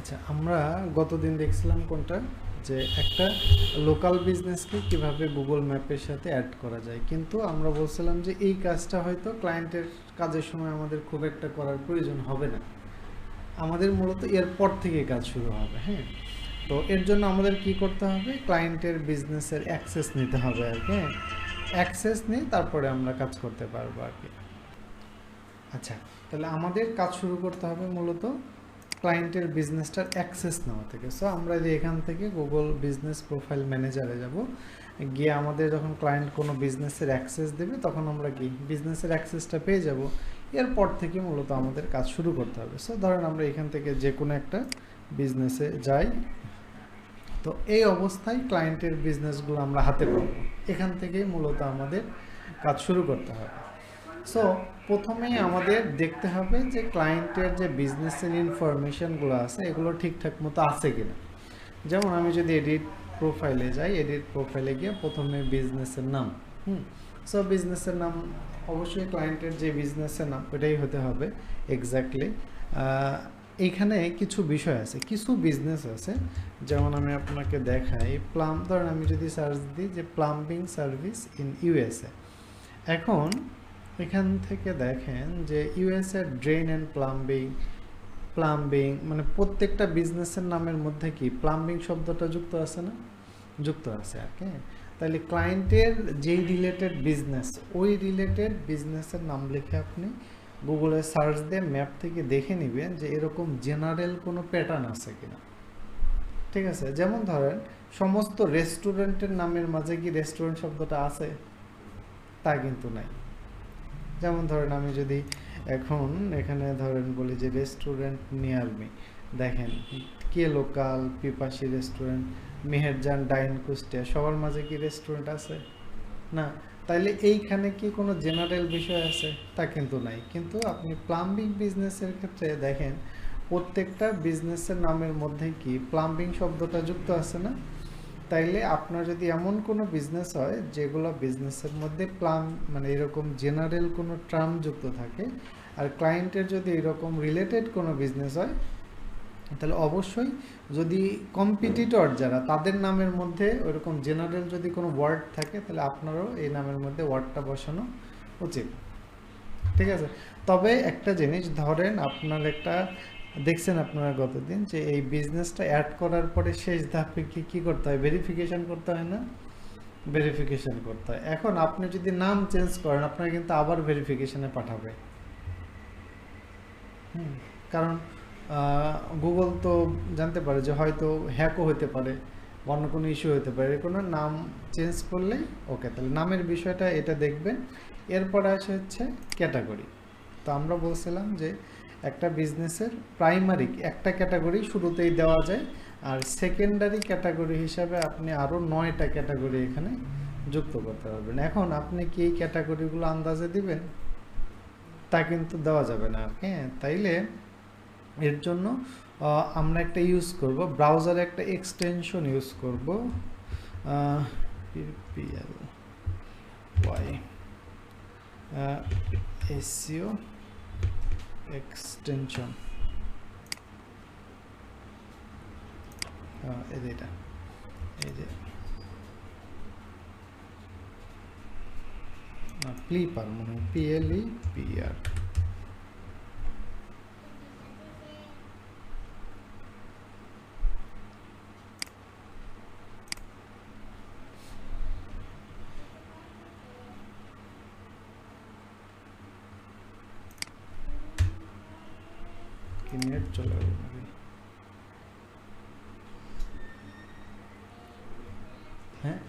আচ্ছা, আমরা গতদিন দেখছিলাম কোনটা, যে একটা লোকাল বিজনেসকে কিভাবে গুগল ম্যাপের সাথে অ্যাড করা যায়, কিন্তু আমরা বলছিলাম যে এই কাজটা হয়তো ক্লায়েন্টের কাজের সময় আমাদের খুব একটা করার প্রয়োজন হবে না, আমাদের মূলত এরপর থেকে কাজ শুরু হবে। হ্যাঁ, তো এর জন্য আমাদের কি করতে হবে, ক্লায়েন্টের বিজনেসের অ্যাক্সেস নিতে হবে আর কি। হ্যাঁ, অ্যাক্সেস নিয়ে তারপরে আমরা কাজ করতে পারবো আর কি। আচ্ছা, তাহলে আমাদের কাজ শুরু করতে হবে মূলত ক্লায়েন্টের বিজনেসটার অ্যাক্সেস নেওয়া থেকে। সো আমরা যে এখান থেকে গুগল বিজনেস প্রোফাইল ম্যানেজারে যাব, গিয়ে আমাদের যখন ক্লায়েন্ট কোনো বিজনেসের অ্যাক্সেস দেবে তখন আমরা কি বিজনেসের অ্যাক্সেসটা পেয়ে যাব। এরপর থেকে মূলত আমাদের কাজ শুরু করতে হবে। সো ধরেন আমরা এখান থেকে যে কোনো একটা বিজনেসে যাই, তো এই অবস্থায় ক্লায়েন্টের বিজনেসগুলো আমরা হাতে পাবো, এখান থেকেই মূলত আমাদের কাজ শুরু করতে হবে। সো প্রথমেই আমাদের দেখতে হবে যে ক্লায়েন্টের যে বিজনেসের ইনফরমেশনগুলো আছে এগুলো ঠিকঠাক মতো আছে কিনা। যেমন আমি যদি এডিট প্রোফাইলে যাই, এডিট প্রোফাইলে গিয়ে প্রথমে বিজনেসের নাম, সো বিজনেসের নাম অবশ্যই ক্লায়েন্টের যে বিজনেসের নাম ওটাই হতে হবে এক্স্যাক্টলি। এইখানে কিছু বিষয় আছে, কিছু বিজনেস আছে, যেমন আমি আপনাকে দেখাই ধরেন আমি যদি সার্চ দিই যে প্লাম্বিং সার্ভিস ইন ইউএসএ, এখন এখান থেকে দেখেন যে ইউএসএ ড্রেন অ্যান্ড প্লাম্বিং মানে প্রত্যেকটা বিজনেসের নামের মধ্যে কি প্লাম্বিং শব্দটা যুক্ত আছে না, যুক্ত আছে আর কি। তাহলে ক্লায়েন্টের যেই রিলেটেড বিজনেস, ওই রিলেটেড বিজনেসের নাম লিখে আপনি গুগলে সার্চ দিয়ে ম্যাপ থেকে দেখে নেবেন যে এরকম জেনারেল কোনো প্যাটার্ন আছে কিনা। ঠিক আছে, যেমন ধরেন সমস্ত রেস্টুরেন্টের নামের মাঝে কি রেস্টুরেন্ট শব্দটা আছে, তা কিন্তু নাই। যেমন ধরেন আমি যদি এখন এখানে ধরেন বলি যে রেস্টুরেন্ট নিয়ার মি, দেখেন কে লোকাল, পিপাসি রেস্টুরেন্ট, মেহেরজান ডাইন কুষ্টিয়া, সবার মাঝে কি রেস্টুরেন্ট আছে? না। তাইলে এইখানে কি কোনো জেনারেল বিষয় আছে? তা কিন্তু নাই। কিন্তু আপনি প্লাম্বিং বিজনেসের ক্ষেত্রে দেখেন প্রত্যেকটা বিজনেসের নামের মধ্যে কি প্লাম্বিং শব্দটা যুক্ত আছে না। তাইলে আপনার যদি এমন কোনো বিজনেস হয় যেগুলো বিজনেসের মধ্যে মানে এরকম জেনারেল কোনো টার্ম যুক্ত থাকে, আর ক্লায়েন্টের যদি এরকম রিলেটেড কোনো বিজনেস হয়, তাহলে অবশ্যই যদি কম্পিটিটর যারা তাদের নামের মধ্যে ওইরকম জেনারেল যদি কোনো ওয়ার্ড থাকে, তাহলে আপনারও এই নামের মধ্যে ওয়ার্ডটা বসানো উচিত। ঠিক আছে, তবে একটা জিনিস ধরেন আপনার একটা দেখছেন আপনারা গতদিন যে এই বিজনেসটা অ্যাড করার পরে শেষ ধাপে কি করতে হয়, ভেরিফিকেশন করতে হয় না, ভেরিফিকেশন করতে হয়। এখন আপনি যদি নাম চেঞ্জ করেন আপনার কিন্তু আবার ভেরিফিকেশনে পাঠাবে। কারণ গুগল তো জানতে পারে যে হয়তো হ্যাকও হতে পারে, অন্য কোনো ইস্যু হতে পারে, কোনো নাম চেঞ্জ করলেই ওকে। তাহলে নামের বিষয়টা এটা দেখবেন। এরপরে আসে হচ্ছে ক্যাটাগরি। তো আমরা বলছিলাম যে একটা বিজনেসের প্রাইমারি একটা ক্যাটাগরি শুরুতেই দেওয়া যায়, আর সেকেন্ডারি ক্যাটাগরি হিসাবে আপনি আরও 9টা ক্যাটাগরি এখানে যুক্ত করতে পারবেন। এখন আপনি কি এই ক্যাটাগরিগুলো আন্দাজে দিবেন? তা কিন্তু দেওয়া যাবে না। হ্যাঁ, তাইলে এর জন্য আমরা একটা ইউজ করব, ব্রাউজারে একটা এক্সটেনশন ইউজ করব, PLY SEO এক্সটেনশন, এই যে এটা, এই যে প্লিপার মনে হয়, PLEPR। নেট চলে যাবে নাকি? হ্যাঁ,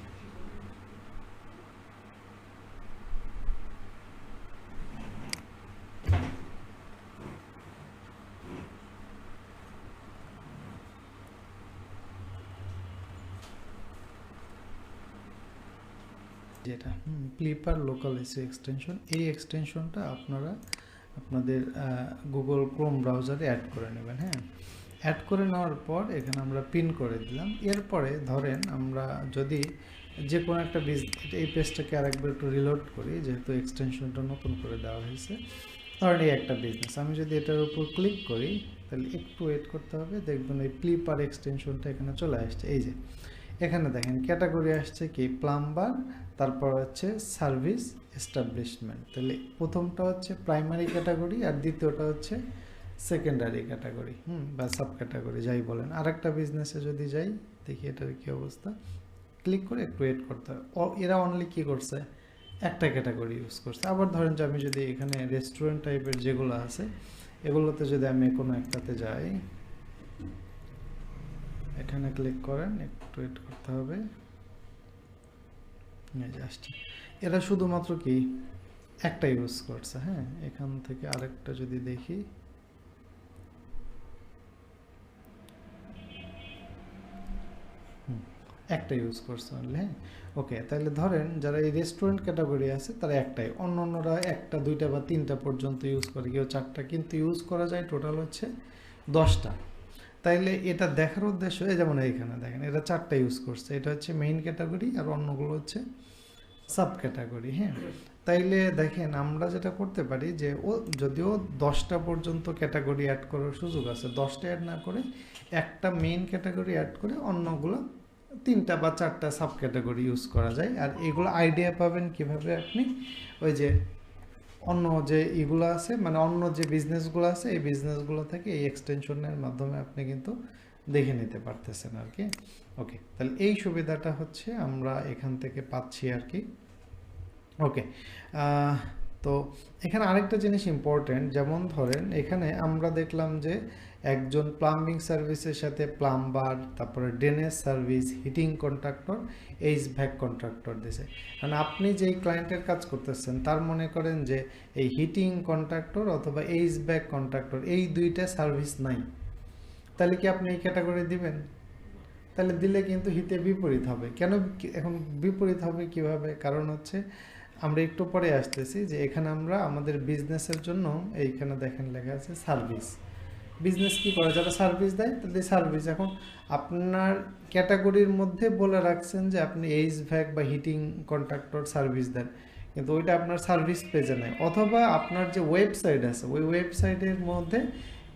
যেটা প্লিপার লোকাল এসিও এক্সটেনশন, এই এক্সটেনশনটা আপনারা আপনাদের গুগল ক্রোম ব্রাউজারে অ্যাড করে নেবেন। হ্যাঁ, অ্যাড করে নেওয়ার পর এখানে আমরা পিন করে দিলাম। এরপরে ধরেন আমরা যদি যে কোনো একটা এই পেজটাকে আরেকবার একটু রিলোড করি, যেহেতু এক্সটেনশনটা নতুন করে দেওয়া হয়েছে। ধরেন এই একটা বিজনেস, আমি যদি এটার উপর ক্লিক করি, তাহলে একটু ওয়েট করতে হবে, দেখবেন এই প্লিপার এক্সটেনশনটা এখানে চলে আসছে। এই যে এখানে দেখেন ক্যাটাগরি আসছে কি প্লাম্বার, তারপর হচ্ছে সার্ভিস এস্টাবলিশমেন্ট। তাহলে প্রথমটা হচ্ছে প্রাইমারি ক্যাটাগরি আর দ্বিতীয়টা হচ্ছে সেকেন্ডারি ক্যাটাগরি বা সাব ক্যাটাগরি যাই বলেন। আরেকটা বিজনেসে যদি যাই দেখি এটার কী অবস্থা, ক্লিক করে একটু ওয়েট করতে হবে। এরা অনলি কী করছে, একটা ক্যাটাগরি ইউজ করছে। আবার ধরেন যে আমি যদি এখানে রেস্টুরেন্ট টাইপের যেগুলো আছে এগুলোতে যদি আমি কোনো একটাতে যাই, এখানে ক্লিক করেন, একটু ওয়েট করতে হবে। জাস্ট এরা শুধুমাত্র কি একটা ইউজ করছে। হ্যাঁ, এখান থেকে আরেকটা যদি দেখি, একটা ইউজ করছে অনলি। হ্যাঁ, ওকে, তাহলে ধরেন যারা এই রেস্টুরেন্ট ক্যাটাগরি আছে তারা একটাই, অন্য অন্যরা একটা, দুইটা বা তিনটা পর্যন্ত ইউজ করে, কেউ চারটা, কিন্তু ইউজ করা যায় টোটাল হচ্ছে 10টা। তাইলে এটা দেখার উদ্দেশ্য, এই যেমন এইখানে দেখেন এটা 4টা ইউজ করছে, এটা হচ্ছে মেইন ক্যাটাগরি আর অন্যগুলো হচ্ছে সাব ক্যাটাগরি। হ্যাঁ, তাইলে দেখেন আমরা যেটা করতে পারি যে ও যদিও 10টা পর্যন্ত ক্যাটাগরি অ্যাড করার সুযোগ আছে, 10টা অ্যাড না করে একটা মেইন ক্যাটাগরি অ্যাড করে অন্যগুলো 3টা বা 4টা সাব ক্যাটাগরি ইউজ করা যায়। আর এগুলো আইডিয়া পাবেন কিভাবে আপনি, ওই যে অন্য যে এগুলো আছে মানে অন্য যে বিজনেসগুলো আছে এই বিজনেসগুলো থেকে এই এক্সটেনশনের মাধ্যমে আপনি কিন্তু দেখে নিতে পারতেছেন আর কি। ওকে, তাহলে এই সুবিধাটা হচ্ছে আমরা এখান থেকে পাচ্ছি আর কি। ওকে, তো এখানে আরেকটা জিনিস ইম্পর্টেন্ট, যেমন ধরেন এখানে আমরা দেখলাম যে একজন প্লাম্বিং সার্ভিসের সাথে প্লাম্বার, তারপরে drainage service, heating contractor, HVAC contractor দিয়েছে। কারণ আপনি যেই ক্লায়েন্টের কাজ করতেছেন তার মনে করেন যে এই হিটিং কন্ট্রাক্টর অথবা এইচভ্যাক কন্ট্রাক্টর এই দুইটা সার্ভিস নাই, তাহলে কি আপনি এই ক্যাটাগরি দিবেন? তাহলে দিলে কিন্তু হিতে বিপরীত হবে। কেন এখন বিপরীত হবে কিভাবে? কারণ হচ্ছে আমরা একটু পরে আসতেছি যে এখানে আমরা আমাদের বিজনেসের জন্য এইখানে দেখেন লেখা আছে সার্ভিস। বিজনেস কি করে, যারা সার্ভিস দেয় তাদের সার্ভিস। এখন আপনার ক্যাটাগরির মধ্যে বলে রাখছেন যে আপনি এইচভ্যাক বা হিটিং কন্ট্রাক্টর সার্ভিস দেন, কিন্তু ওইটা আপনার সার্ভিস পেজে নাই, অথবা আপনার যে ওয়েবসাইট আছে ওই ওয়েবসাইটের মধ্যে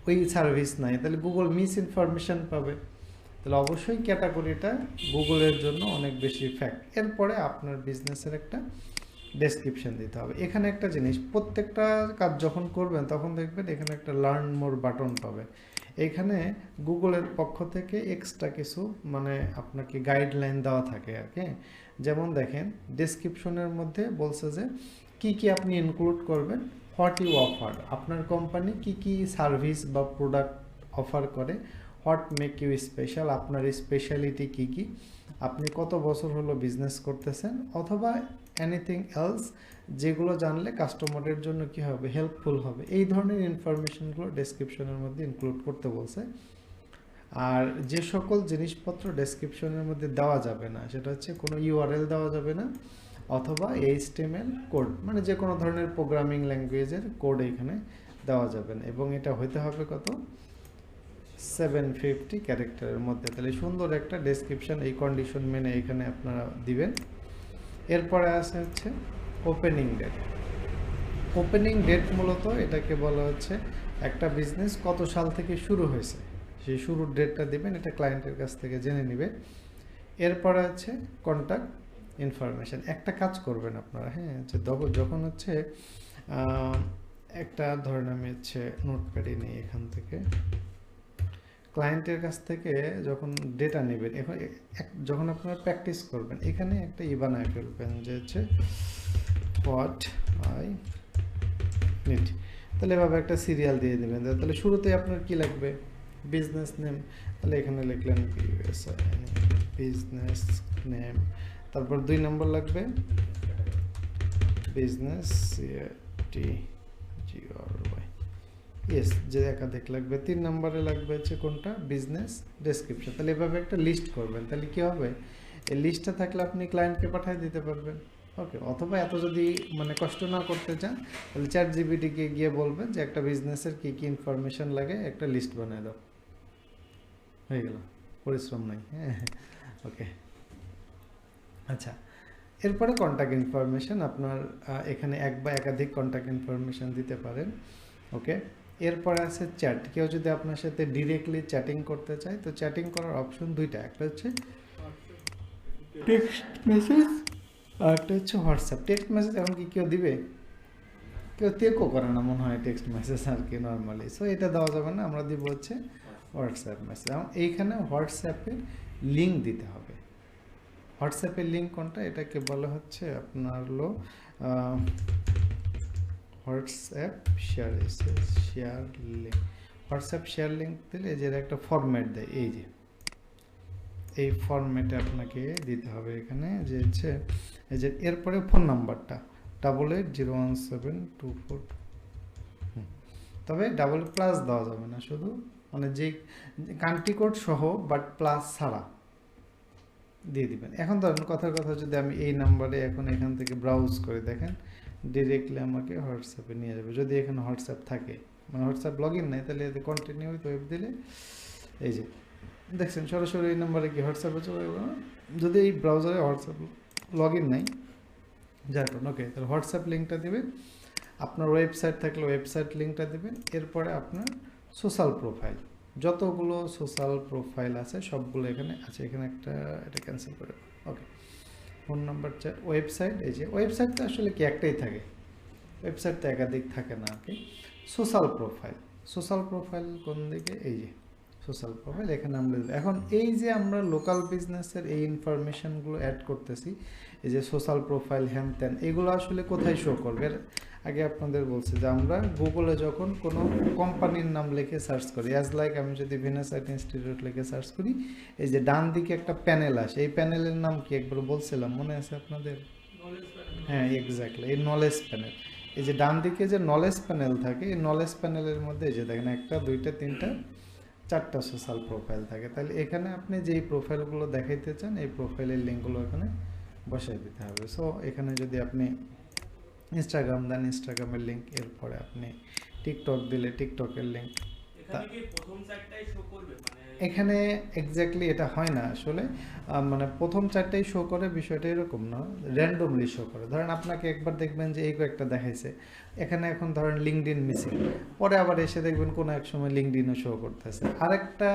ওই সার্ভিস নাই, তাহলে গুগল মিস ইনফরমেশন পাবে। তাহলে অবশ্যই ক্যাটাগরিটা গুগলের জন্য অনেক বেশি ফ্যাক্ট। এরপরে আপনার বিজনেসের একটা ডেসক্রিপশন দিতে হবে। এখানে একটা জিনিস, প্রত্যেকটা কাজ যখন করবেন তখন দেখবেন এখানে একটা লার্ন মোর বাটন পাবে। এখানে গুগলের পক্ষ থেকে এক্সট্রা কিছু মানে আপনাকে গাইডলাইন দেওয়া থাকে আর কি। যেমন দেখেন ডেসক্রিপশনের মধ্যে বলছে যে কি কি আপনি ইনক্লুড করবেন, হোয়াট ইউ অফার, আপনার কোম্পানি কি কি সার্ভিস বা প্রোডাক্ট অফার করে, হোয়াট মেক ইউ স্পেশাল, আপনার স্পেশালিটি কি কি, আপনি কত বছর হলো বিজনেস করতেছেন, অথবা এনিথিং এলস যেগুলো জানলে কাস্টমারের জন্য কি হবে, হেল্পফুল হবে। এই ধরনের ইনফরমেশনগুলো ডেসক্রিপশনের মধ্যে ইনক্লুড করতে বলছে। আর যে সকল জিনিসপত্র ডেসক্রিপশনের মধ্যে দেওয়া যাবে না সেটা হচ্ছে কোনো ইউআরএল দেওয়া যাবে না, অথবা এইচটিএমএল কোড মানে যে কোনো ধরনের প্রোগ্রামিং ল্যাঙ্গুয়েজের কোড এখানে দেওয়া যাবে না, এবং এটা হইতে হবে কত, 750 ক্যারেক্টারের মধ্যে। তাহলে সুন্দর একটা ডেসক্রিপশন এই কন্ডিশন মেনে এখানে আপনারা দিবেন। এরপরে আছে হচ্ছে ওপেনিং ডেট। ওপেনিং ডেট মূলত এটাকে বলা হচ্ছে একটা বিজনেস কত সাল থেকে শুরু হয়েছে সেই শুরুর ডেটটা দিবেন, এটা ক্লায়েন্টের কাছ থেকে জেনে নেবে। এরপরে হচ্ছে কন্ট্যাক্ট ইনফরমেশান। একটা কাজ করবেন আপনারা, হ্যাঁ, যে যখন হচ্ছে একটা ধরেন আমি হচ্ছে নোটপ্যাডে নিই, এখান থেকে ক্লায়েন্টের কাছ থেকে যখন ডেটা নেবেন, এখন যখন আপনারা প্র্যাকটিস করবেন এখানে একটা বানায় ফেলবেন যে হচ্ছে হোয়াট আই নিড, তাহলে এভাবে একটা সিরিয়াল দিয়ে দেবেন। তাহলে শুরুতে আপনার কি লাগবে, বিজনেস নেম, তাহলে এখানে লিখলেন বিজনেস নেম, তারপর 2 নম্বর লাগবে বিজনেস CATGRY, ইয়েস, যে একাধিক লাগবে। 3 নম্বরে লাগবে হচ্ছে কোনটা, বিজনেস ডেসক্রিপশন। তাহলে এভাবে একটা লিস্ট করবেন, তাহলে কি হবে, এই লিস্টটা থাকলে আপনি ক্লায়েন্টকে পাঠিয়ে দিতে পারবেন। ওকে, অথবা এত যদি মানে কষ্ট না করতে চান তাহলে ChatGPT-কে গিয়ে বলবেন যে একটা বিজনেসের কী কী ইনফরমেশন লাগে একটা লিস্ট বানিয়ে দাও, হয়ে গেল, পরিশ্রম নাই। হ্যাঁ, ওকে, আচ্ছা। এরপরে কন্ট্যাক্ট ইনফরমেশান, আপনার এখানে এক বা একাধিক কন্ট্যাক্ট ইনফরমেশান দিতে পারেন। ওকে, এরপরে আছে চ্যাট। কেউ যদি আপনার সাথে ডিরেক্টলি চ্যাটিং করতে চায়, তো চ্যাটিং করার অপশন দুইটা, একটা হচ্ছে টেক্সট মেসেজ আর একটা হচ্ছে হোয়াটসঅ্যাপ। টেক্সট মেসেজ এখন কি কেউ দিবে? কেউ তেকও করে না মনে হয় টেক্সট মেসেজ আর কি নর্মালি। সো এটা দেওয়া যাবে না, আমরা দিব হচ্ছে হোয়াটসঅ্যাপ মেসেজ। এবং এইখানে হোয়াটসঅ্যাপের লিঙ্ক দিতে হবে। হোয়াটসঅ্যাপের লিঙ্ক কোনটা? এটাকে বলা হচ্ছে আপনার হলো WhatsApp share link. WhatsApp share link দিলে যে একটা ফরম্যাট দেয়, এই যে এই ফরম্যাটে আপনাকে দিতে হবে এখানে, যে হচ্ছে এই যে এরপরে ফোন নাম্বারটা 88017242। তবে ডাবল প্লাস দেওয়া যাবে না, শুধু মানে যে কান্ট্রি কোড সহ বাট প্লাস ছাড়া দিয়ে দিবেন। এখন ধরেন কথার কথা, যদি আমি এই নাম্বারে এখন এখান থেকে ব্রাউজ করে দেখেন, ডিরেক্টলি আমাকে হোয়াটসঅ্যাপে নিয়ে যাবে। যদি এখানে হোয়াটসঅ্যাপ থাকে, মানে হোয়াটসঅ্যাপ লগ ইন নেই, তাহলে এতে কন্টিনিউ উইথ ওয়েব দিলে এই যে দেখছেন সরাসরি এই নাম্বারে কি হোয়াটসঅ্যাপে চলে গেল না? যদি এই ব্রাউজারে হোয়াটসঅ্যাপ লগ ইন নাই, যার কারণ ওকে, তাহলে হোয়াটসঅ্যাপ লিঙ্কটা দেবেন। আপনার ওয়েবসাইট থাকলে ওয়েবসাইট লিঙ্কটা দেবেন। এরপরে আপনার সোশ্যাল প্রোফাইল, যতগুলো সোশ্যাল প্রোফাইল আছে সবগুলো এখানে আছে। এখানে একটা, এটা ক্যান্সেল করে okay. Phone number, chat, website. এই যে ওয়েবসাইট তো আসলে কি একটাই থাকে, ওয়েবসাইট তো একাধিক থাকে না। ওকে, সোশ্যাল প্রোফাইল। সোশ্যাল প্রোফাইল কোন দিকে? এই যে সোশ্যাল প্রোফাইল, এখানে আমরা এখন এই যে আমরা লোকাল বিজনেসের এই ইনফরমেশনগুলো অ্যাড করতেছি, এই যে সোশ্যাল প্রোফাইল হ্যান ত্যান, এগুলো আসলে কোথায় শো করবে? আগে আপনাদের বলছি যে আমরা গুগলে যখন কোনো কোম্পানির নাম লিখে সার্চ করি, অ্যাজ লাইক আমি যদি ভিনাসাইট ইনস্টিটিউট লিখে সার্চ করি, এই যে ডান দিকে একটা প্যানেল আসে, এই প্যানেলের নাম কি একবার বলছিলাম, মনে আছে আপনাদের? হ্যাঁ, এক্স্যাক্টলি, এই নলেজ প্যানেল। এই যে ডান দিকে যে নলেজ প্যানেল থাকে, এই নলেজ প্যানেলের মধ্যে এই যে দেখেন একটা, দুইটা, তিনটা, চারটা সোশ্যাল প্রোফাইল থাকে। তাহলে এখানে আপনি যেই প্রোফাইলগুলো দেখাইতে চান, এই প্রোফাইলের লিঙ্কগুলো এখানে বসাই দিতে হবে। সো এখানে যদি আপনি ইনস্টাগ্রাম দেন, ইনস্টাগ্রামের লিঙ্ক, এরপরে আপনি টিকটক দিলে টিকটকের লিঙ্ক। এখানে এক্স্যাক্টলি এটা হয় না আসলে, মানে প্রথম চারটাই শো করে, বিষয়টা এরকম না, র্যান্ডমলি শো করে। ধরেন আপনাকে একবার দেখবেন যে এই কয়েকটা দেখাইছে, এখানে এখন ধরেন লিঙ্কডইন মিসিং, পরে আবার এসে দেখবেন কোনো এক সময় লিঙ্কডইনও শো করতেছে। আরেকটা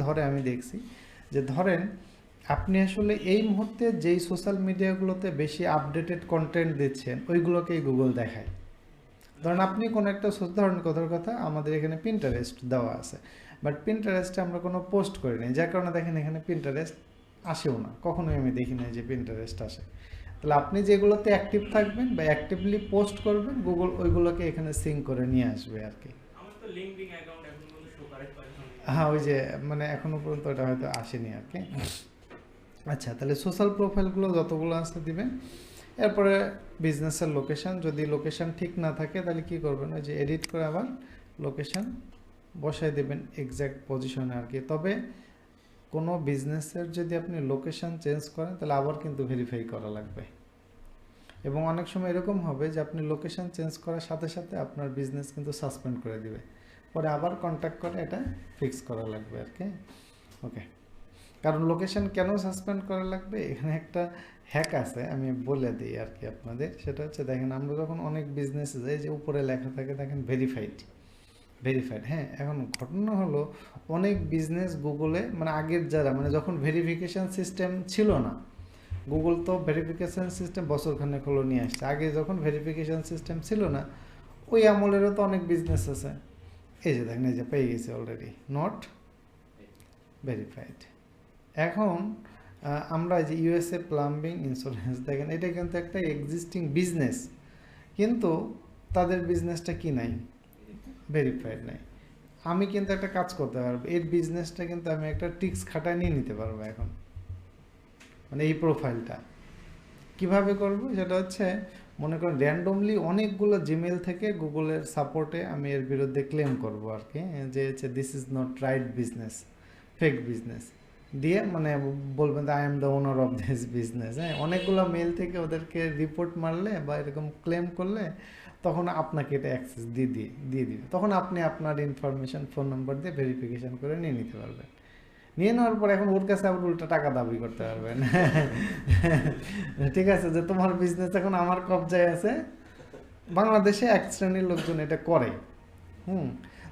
ধরে আমি দেখছি যে ধরেন আপনি আসলে এই মুহূর্তে যেই সোশ্যাল মিডিয়াগুলোতে বেশি আপডেটেড কন্টেন্ট দিচ্ছেন, ওইগুলোকেই গুগল দেখায়। ধরেন আপনি কোনো একটা, ধরেন কথার কথা আমাদের এখানে পিন্টারেস্ট দেওয়া আছে, বাট পিন্টারেস্টে আমরা কোনো পোস্ট করি নাই, যার কারণে দেখেন এখানে পিন্টারেস্ট আসেও না, কখনোই আমি দেখি নাই যে পিন্টারেস্ট আসে। তাহলে আপনি যেগুলোতে অ্যাক্টিভ থাকবেন বা অ্যাক্টিভলি পোস্ট করবেন, গুগল ওইগুলোকে এখানে সিঙ্ক করে নিয়ে আসবে আর কি। হ্যাঁ, ওই যে মানে এখনো পর্যন্ত ওটা হয়তো আসেনি আর কি। আচ্ছা, তাহলে সোশ্যাল প্রোফাইলগুলো যতগুলো আছে দিবেন। এরপরে বিজনেসের লোকেশান, যদি লোকেশান ঠিক না থাকে তাহলে কি করবেন, ওই যে এডিট করে আবার লোকেশান বসাই দেবেন এক্স্যাক্ট পজিশনে আর কি। তবে কোনো বিজনেসের যদি আপনি লোকেশান চেঞ্জ করেন তাহলে আবার কিন্তু ভেরিফাই করা লাগবে, এবং অনেক সময় এরকম হবে যে আপনি লোকেশান চেঞ্জ করার সাথে সাথে আপনার বিজনেস কিন্তু সাসপেন্ড করে দিবে, পরে আবার কন্ট্যাক্ট করে এটা ফিক্স করা লাগবে আর কি। ওকে, কারণ লোকেশন কেন সাসপেন্ড করা লাগবে, এখানে একটা হ্যাক আছে, আমি বলে দিই আর কি আপনাদের। সেটা হচ্ছে দেখেন, আমরা যখন অনেক বিজনেসে যাই, যে উপরে লেখা থাকে দেখেন ভেরিফাইড। হ্যাঁ, এখন ঘটনা হলো অনেক বিজনেস গুগলে, মানে আগের যারা, মানে যখন ভেরিফিকেশান সিস্টেম ছিল না, গুগল তো ভেরিফিকেশান সিস্টেম বছরখানেক হলো নিয়ে আসছে, আগে যখন ভেরিফিকেশান সিস্টেম ছিল না, ওই আমলেরও তো অনেক বিজনেস আছে। এই যে দেখেন, এই যে পেয়ে গেছে অলরেডি নট ভেরিফাইড। এখন আমরা যে ইউএসএ প্লাম্বিং ইন্স্যুরেন্স, দেখেন এটা কিন্তু একটা এক্সিস্টিং বিজনেস, কিন্তু তাদের বিজনেসটা কি নাই, ভেরিফাইড নাই। আমি কিন্তু একটা কাজ করতে পারবো, এর বিজনেসটা কিন্তু আমি একটা ট্রিক্স খাটায় নিয়ে নিতে পারবো এখন, মানে এই প্রোফাইলটা কিভাবে করব, সেটা হচ্ছে মনে করেন র্যান্ডমলি অনেকগুলো জিমেল থেকে গুগলের সাপোর্টে আমি এর বিরুদ্ধে ক্লেম করব আর কি, যে হচ্ছে this is not right business, fake business দিয়ে, মানে বলবেন I am the owner of this business. হ্যাঁ, অনেকগুলো মেল থেকে ওদেরকে রিপোর্ট মারলে বা এরকম ক্লেম করলে তখন আপনাকে এটা অ্যাক্সেস দিয়ে দিবে, তখন আপনি আপনার ইনফরমেশন, ফোন নম্বর দিয়ে ভেরিফিকেশান করে নিয়ে নিতে পারবেন। নিয়ে নেওয়ার পর এখন ওর কাছে আবার উল্টা টাকা দাবি করতে পারবেন। ঠিক আছে, যে তোমার বিজনেস এখন আমার কবজায় আছে। বাংলাদেশে এক শ্রেণীর লোকজন এটা করে, হুম।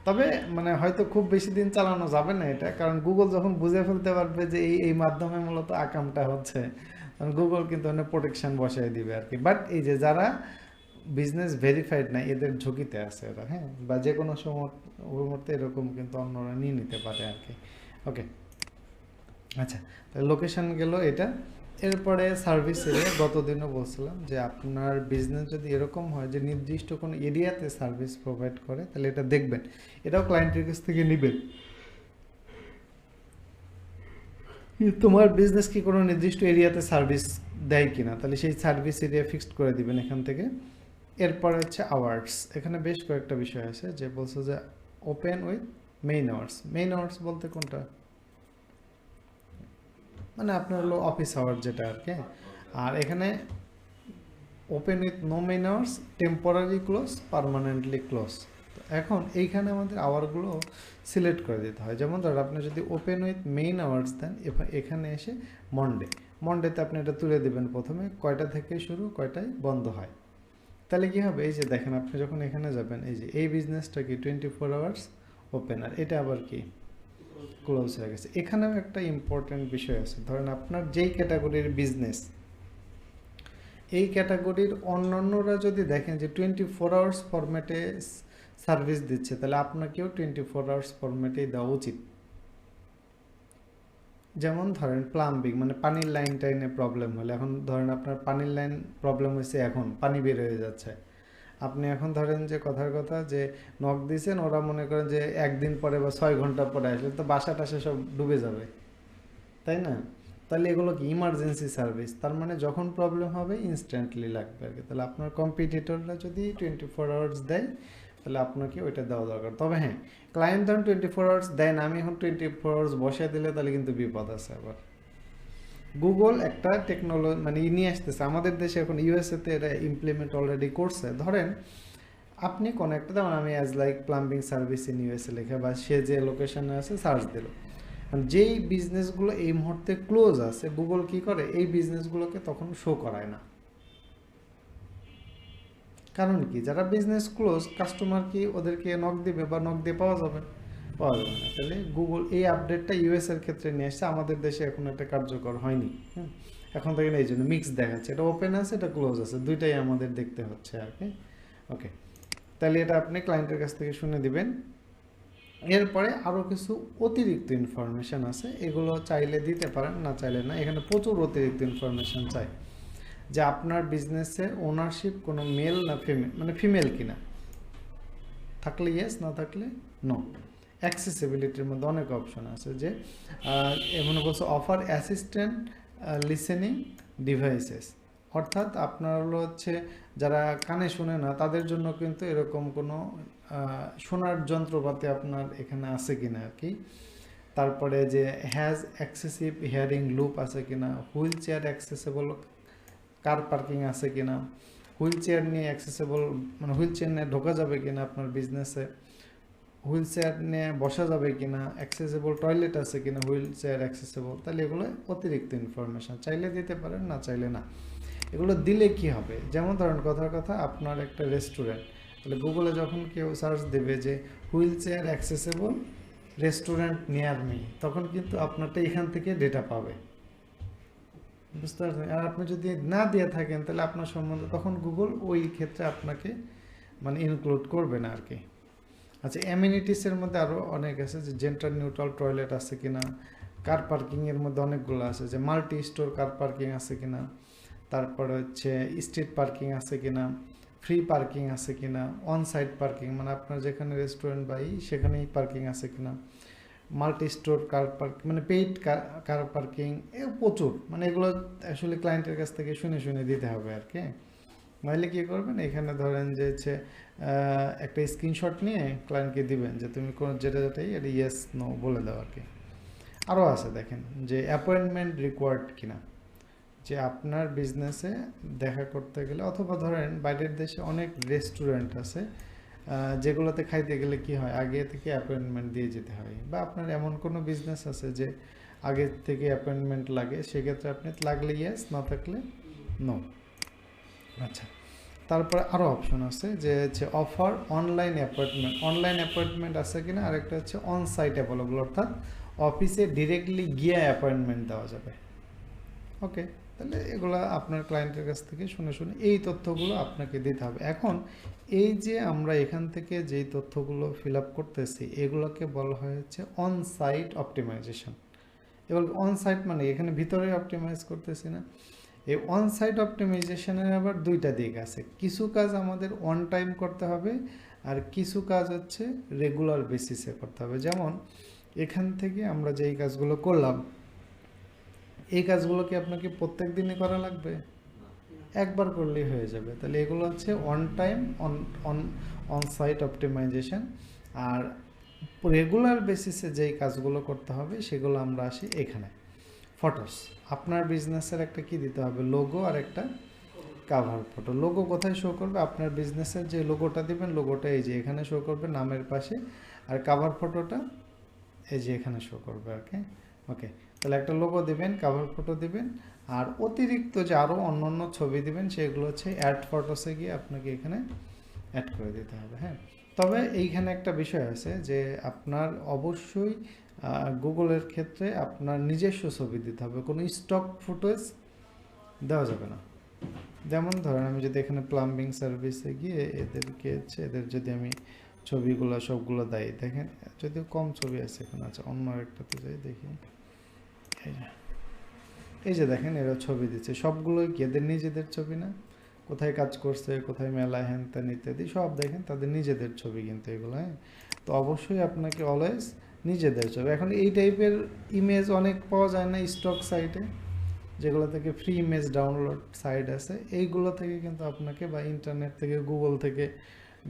তবে মানে হয়তো খুব বেশি দিন চালানো যাবে না এটা, কারণ গুগল যখন বুঝে ফেলতে পারবে যে এই মাধ্যমে মূলত আকামটা হচ্ছে, তখন গুগল কিন্তু অনেক প্রোটেকশন বসায় দিবে আর কি। বাট এই যে যারা বিজনেস ভেরিফাইড না, এদের ঝুঁকিতে আছে এরা, হ্যাঁ, বা যে কোনো সময় মুহূর্তে এরকম কিন্তু অন্যরা নিয়ে নিতে পারে আর কি। ওকে, আচ্ছা, তাহলে লোকেশন গেল এটা। এরপরে সার্ভিস এরিয়া, গতদিনও বলছিলাম যে আপনার বিজনেস যদি এরকম হয় যে নির্দিষ্ট কোনো এরিয়াতে সার্ভিস প্রোভাইড করে, তাহলে এটা দেখবেন, এটাও ক্লায়েন্টের কাছ থেকে নেবেন। তোমার বিজনেস কি কোনো নির্দিষ্ট এরিয়াতে সার্ভিস দেয় কিনা, তাহলে সেই সার্ভিস এরিয়া ফিক্সড করে দিবেন এখান থেকে। এরপরে হচ্ছে আওয়ার্স, এখানে বেশ কয়েকটা বিষয় আছে যে বলছে যে open with main hours. Main hours বলতে কোনটা, মানে আপনার হলো অফিস আওয়ার যেটা আর কি। আর এখানে open with no main hours, temporary close, permanently close. এখন এইখানে আমাদের আওয়ারগুলো সিলেক্ট করে দিতে হয়। যেমন ধর আপনি যদি ওপেন উইথ মেইন আওয়ার্স দেন, এখানে এসে মন্ডেতে আপনি এটা তুলে দেবেন প্রথমে, কয়টা থেকে শুরু কয়টায় বন্ধ হয়। তাহলে কি হবে, এই যে দেখেন আপনি যখন এখানে যাবেন, এই যে এই বিজনেসটা কি 24 আওয়ার্স ওপেন, আর এটা আবার কি ক্লোজ হয়ে গেছে। এখানেও একটা ইম্পর্টেন্ট বিষয় আছে, ধরেন আপনার যেই ক্যাটাগরির বিজনেস, এই ক্যাটাগরির অন্যান্যরা যদি দেখেন যে 24 আওয়ার্স ফরম্যাটে সার্ভিস দিচ্ছে, তাহলে আপনাকেও 24 আওয়ার্স ফরম্যাটেই দেওয়া উচিত। যেমন ধরেন প্লাম্বিং, মানে পানির লাইন টাইনে প্রবলেম হলে, এখন ধরেন আপনার পানির লাইন প্রবলেম হয়েছে, এখন পানি বের হয়ে যাচ্ছে, আপনি এখন ধরেন যে কথার কথা যে নক দিয়েছেন, ওরা মনে করেন যে একদিন পরে বা 6 ঘন্টা পরে আসলে তো বাসা টাসা সব ডুবে যাবে, তাই না? তাহলে এগুলো কি ইমার্জেন্সি সার্ভিস, তার মানে যখন প্রবলেম হবে ইনস্ট্যান্টলি লাগবে আর কি। তাহলে আপনার কম্পিটিটররা যদি 24 আওয়ার্স দেয়, তাহলে আপনাকে ওইটা দেওয়া দরকার। তবে হ্যাঁ, ক্লায়েন্ট ধরুন 24 আওয়ার্স দেয় না, আমি এখন 24 আওয়ার্স বসিয়ে দিলে তাহলে কিন্তু বিপদ আছে আবার। গুগল একটা টেকনোলজি মানে নিয়ে আসতেছে আমাদের দেশে, এখন ইউএসএতে এটা ইমপ্লিমেন্ট অলরেডি করছে। ধরেন আপনি কোনো একটা, যেমন আমি as like plumbing service in USA লেখা, বা সে যে লোকেশনে আছে সার্চ দিল, যেই বিজনেসগুলো এই মুহূর্তে ক্লোজ আছে, গুগল কি করে এই বিজনেসগুলোকে তখন শো করায় না। কারণ কি, যারা বিজনেস ক্লোজ, কাস্টমার কি ওদেরকে নক দিবে, বা নক দিয়ে পাওয়া যাবে? পাওয়া যাবে না। তাহলে গুগল এই আপডেটটা ইউএস এর ক্ষেত্রে নিয়ে আসছে, আমাদের দেশে এখন এটা কার্যকর হয়নি। এখন থেকে এই জন্য মিক্স দেখাচ্ছে, এটা ওপেন আছে, এটা ক্লোজ আছে, দুইটাই আমাদের দেখতে হচ্ছে আর কি। ওকে, তাহলে এটা আপনি ক্লায়েন্টের কাছ থেকে শুনে দিবেন। এরপরে আরও কিছু অতিরিক্ত ইনফরমেশান আছে, এগুলো চাইলে দিতে পারেন, না চাইলে না। এখানে প্রচুর অতিরিক্ত ইনফরমেশান চাই, যে আপনার বিজনেসে ওনারশিপ কোনো মেল না ফিমেল, মানে ফিমেল কিনা, থাকলে ইয়েস, না থাকলে নো। অ্যাক্সেসিবিলিটির মধ্যে অনেক অপশন আছে, যে এমন বলছে অফার অ্যাসিস্ট্যান্ট লিসেনিং ডিভাইসেস, অর্থাৎ আপনার হচ্ছে যারা কানে শোনে না, তাদের জন্য কিন্তু এরকম কোনো শোনার যন্ত্রপাতি আপনার এখানে আছে কিনা আর কি। তারপরে যে হ্যাজ অ্যাক্সেসিভ হিয়ারিং লুপ আছে কিনা, wheel chair accessible car parking আছে কিনা, হুইল চেয়ার নিয়ে অ্যাক্সেসেবল, মানে হুইল চেয়ার নিয়ে ঢোকা যাবে কিনা আপনার বিজনেসে, হুইল চেয়ার নিয়ে বসা যাবে কিনা, অ্যাক্সেসেবল টয়লেট আছে কিনা, হুইল চেয়ার অ্যাক্সেসেবল। তাহলে এগুলো অতিরিক্ত ইনফরমেশান, চাইলে দিতে পারেন, না চাইলে না। এগুলো দিলে কি হবে, যেমন ধরেন কথার কথা আপনার একটা রেস্টুরেন্ট, তাহলে গুগলে যখন কেউ সার্চ দেবে যে wheel chair accessible restaurant near me, তখন কিন্তু আপনারটা এখান থেকে ডেটা পাবে, বুঝতে পারছেন? আর আপনি যদি না দিয়ে থাকেন, তাহলে আপনার সম্বন্ধে তখন গুগল ওই ক্ষেত্রে আপনাকে মানে ইনক্লুড করবে না আর কি। আচ্ছা, অ্যামিনিটিসের মধ্যে আরও অনেক আছে, যে জেন্ডার নিউট্রাল টয়লেট আছে কিনা, কার পার্কিংয়ের মধ্যে অনেকগুলো আছে, যে মাল্টি স্টোর কার পার্কিং আছে কিনা, তারপরে হচ্ছে স্ট্রিট পার্কিং আছে কিনা, ফ্রি পার্কিং আছে কিনা, অন সাইট পার্কিং, মানে আপনার যেখানে রেস্টুরেন্ট বা সেখানেই পার্কিং আছে কিনা, মাল্টি স্টোর কার পার্কিং, মানে পেইড কার পার্কিং, এ প্রচুর, মানে এগুলো আসলে ক্লায়েন্টের কাছ থেকে শুনে শুনে দিতে হবে আর কি। নাহলে কী করবেন, এখানে ধরেন যে হচ্ছে একটা স্ক্রিনশট নিয়ে ক্লায়েন্টকে দিবেন, যে তুমি কোনো যেটাই এটা ইয়েস নো বলে দাও আর কি। আরও আছে দেখেন, যে অ্যাপয়েন্টমেন্ট রিকোয়ার্ড কিনা, যে আপনার বিজনেসে দেখা করতে গেলে, অথবা ধরেন বাইরের দেশে অনেক রেস্টুরেন্ট আছে যেগুলোতে খাইতে গেলে কি হয়, আগে থেকে অ্যাপয়েন্টমেন্ট দিয়ে যেতে হয়, বা আপনার এমন কোনো বিজনেস আছে যে আগে থেকে অ্যাপয়েন্টমেন্ট লাগে, সেক্ষেত্রে আপনি লাগলে ইয়েস, না থাকলে নো। আচ্ছা, তারপরে আরও অপশন আছে যে হচ্ছে অফার অনলাইন অ্যাপয়েন্টমেন্ট আছে কিনা, আরেকটা হচ্ছে অন সাইট অ্যাভেলেবল, অর্থাৎ অফিসে ডিরেক্টলি গিয়ে অ্যাপয়েন্টমেন্ট দেওয়া যাবে। ওকে, তাহলে এগুলো আপনার ক্লায়েন্টের কাছ থেকে শুনে শুনে এই তথ্যগুলো আপনাকে দিতে হবে। এখন এই যে আমরা এখান থেকে যেই তথ্যগুলো ফিল আপ করতেছি এগুলোকে বলা হয় হচ্ছে অন সাইট অপটিমাইজেশন। এবার অন সাইট মানে এখানে ভিতরে অপটিমাইজ করতেছি না। এই অন সাইট অপটিমাইজেশনের আবার দুইটা দিক আছে, কিছু কাজ আমাদের অন টাইম করতে হবে আর কিছু কাজ হচ্ছে রেগুলার বেসিসে করতে হবে। যেমন এখান থেকে আমরা যেই কাজগুলো করলাম এই কাজগুলো কি আপনাকে প্রত্যেক দিনই করা লাগবে? একবার করলেই হয়ে যাবে। তাহলে এগুলো হচ্ছে on time on site optimization. আর রেগুলার বেসিসে যেই কাজগুলো করতে হবে সেগুলো আমরা আসি এখানে। ফটোস, আপনার বিজনেসের একটা কি দিতে হবে, লোগো আর একটা কাভার ফটো। লোগো কোথায় শো করবে? আপনার বিজনেসের যে লোগোটা দিবেন লোগোটা এই যে এখানে শো করবে নামের পাশে, আর কাভার ফটোটা এই যে এখানে শো করবে আর কি। ওকে, তাহলে একটা লোগো দিবেন, কাভার ফটো দিবেন, আর অতিরিক্ত যে আরও অন্য অন্য ছবি দিবেন সেগুলো হচ্ছে অ্যাড ফটোসে গিয়ে আপনাকে এখানে অ্যাড করে দিতে হবে। হ্যাঁ, তবে এইখানে একটা বিষয় আছে যে আপনার অবশ্যই গুগলের ক্ষেত্রে আপনার নিজস্ব ছবি দিতে হবে, কোনো স্টক ফুটেজ দেওয়া যাবে না। যেমন ধরেন আমি যদি এখানে প্লাম্বিং সার্ভিসে গিয়ে এদেরকে হচ্ছে এদের যদি আমি ছবিগুলো সবগুলো দেয়, দেখেন যদিও কম ছবি আছে এখানে। আচ্ছা, অন্য একটাতে যাই দেখি। এই যে দেখেন এরা ছবি দিচ্ছে, সবগুলোই কি এদের নিজেদের ছবি না? কোথায় কাজ করছে, কোথায় মেলায়, হ্যান ত্যান ইত্যাদি সব দেখেন তাদের নিজেদের ছবি কিন্তু এগুলো। হ্যাঁ, তো অবশ্যই আপনাকে অলওয়েজ নিজেদের ছবি। এখন এই টাইপের ইমেজ অনেক পাওয়া যায় না স্টক সাইটে, যেগুলো থেকে ফ্রি ইমেজ ডাউনলোড সাইট আছে, এইগুলো থেকে কিন্তু আপনাকে বা ইন্টারনেট থেকে গুগল থেকে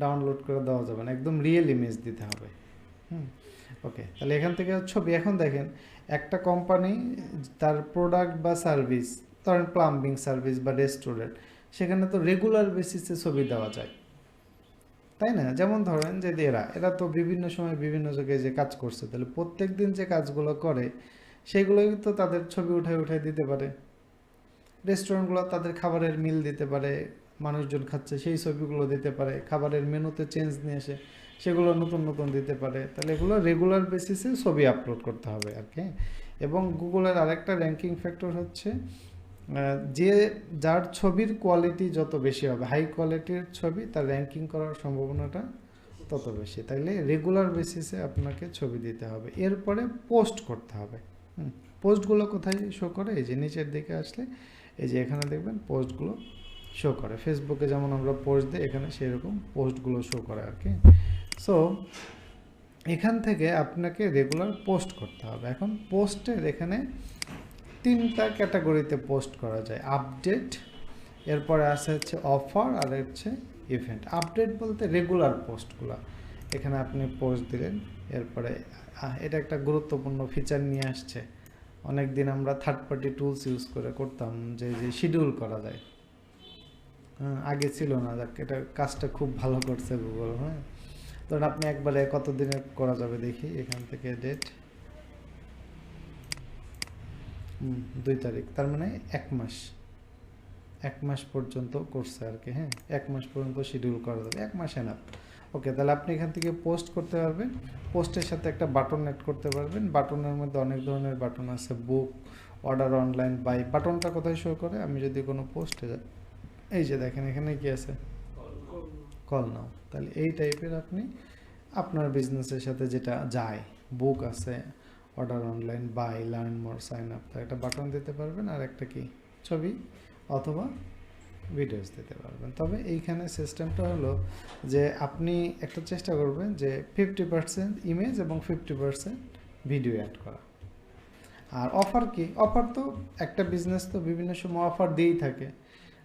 ডাউনলোড করে দেওয়া যাবে না, একদম রিয়েল ইমেজ দিতে হবে। ওকে, তাহলে এখান থেকে ছবি। এখন দেখেন একটা কোম্পানি তার প্রোডাক্ট বা সার্ভিস, ধরেন প্লাম্বিং সার্ভিস বা রেস্টুরেন্ট, সেখানে তো রেগুলার বেসিসে ছবি দেওয়া যায়, তাই না? যেমন ধরেন যে এরা তো বিভিন্ন সময় বিভিন্ন জায়গায় যে কাজ করছে, তাহলে প্রত্যেক দিন যে কাজগুলো করে সেগুলোই তো তাদের ছবি উঠায় দিতে পারে। রেস্টুরেন্টগুলো তাদের খাবারের মিল দিতে পারে, মানুষজন খাচ্ছে সেই ছবিগুলো দিতে পারে, খাবারের মেনুতে চেঞ্জ নিয়ে এসে সেগুলো নতুন নতুন দিতে পারে। তাহলে এগুলো রেগুলার বেসিসে ছবি আপলোড করতে হবে আর কি। এবং গুগলের আরেকটা র্যাঙ্কিং ফ্যাক্টর হচ্ছে যে যার ছবির কোয়ালিটি যত বেশি হবে, হাই কোয়ালিটির ছবি, তার র্যাঙ্কিং করার সম্ভাবনাটা তত বেশি। তাইলে রেগুলার বেসিসে আপনাকে ছবি দিতে হবে। এরপরে পোস্ট করতে হবে। পোস্টগুলো কোথায় শো করে? এই যে নিচের দিকে আসলে এই যে এখানে দেখবেন পোস্টগুলো শো করে। ফেসবুকে যেমন আমরা পোস্ট দিই এখানে সেরকম পোস্টগুলো শো করে আর কি। সো এখান থেকে আপনাকে রেগুলার পোস্ট করতে হবে। এখন পোস্টের এখানে 3টা ক্যাটাগরিতে পোস্ট করা যায়, আপডেট, এরপরে আসে হচ্ছে অফার, আর হচ্ছে ইভেন্ট। আপডেট বলতে রেগুলার পোস্টগুলো, এখানে আপনি পোস্ট দিলেন। এরপরে এটা একটা গুরুত্বপূর্ণ ফিচার নিয়ে আসছে, অনেক দিন আমরা থার্ড পার্টি টুলস ইউজ করে করতাম যে শিডিউল করা যায়। আগে ছিল না, এটা কাজটা খুব ভালো করছে গুগল। হ্যাঁ, ধরুন আপনি একবারে কতদিনের করা যাবে দেখি, এখান থেকে ডেট 2 তারিখ, তার মানে 1 মাস পর্যন্ত করছে আর কি। হ্যাঁ, 1 মাস পর্যন্ত শিডিউল করা যাবে, 1 মাসে না। ওকে, তাহলে আপনি এখান থেকে পোস্ট করতে পারবেন, পোস্টের সাথে একটা বাটন অ্যাড করতে পারবেন। বাটনের মধ্যে অনেক ধরনের বাটন আছে, বুক, অর্ডার, অনলাইন, বাই। বাটনটা কোথায় শো করে? আমি যদি কোনো পোস্টে যাই, এই যে দেখেন এখানে কি আছে, কল নাও। তাহলে এই টাইপের আপনি আপনার বিজনেসের সাথে যেটা যায়, বুক আছে, order, online, buy, learn more, sign up, তার একটা বাটন দিতে পারবেন, আর একটা কি ছবি অথবা ভিডিওস দিতে পারবেন। তবে এইখানে সিস্টেমটা হলো যে আপনি একটা চেষ্টা করবেন যে 50% ইমেজ এবং 50% ভিডিও অ্যাড করা। আর অফার কি? অফার তো একটা বিজনেস তো বিভিন্ন সময় অফার দিয়েই থাকে।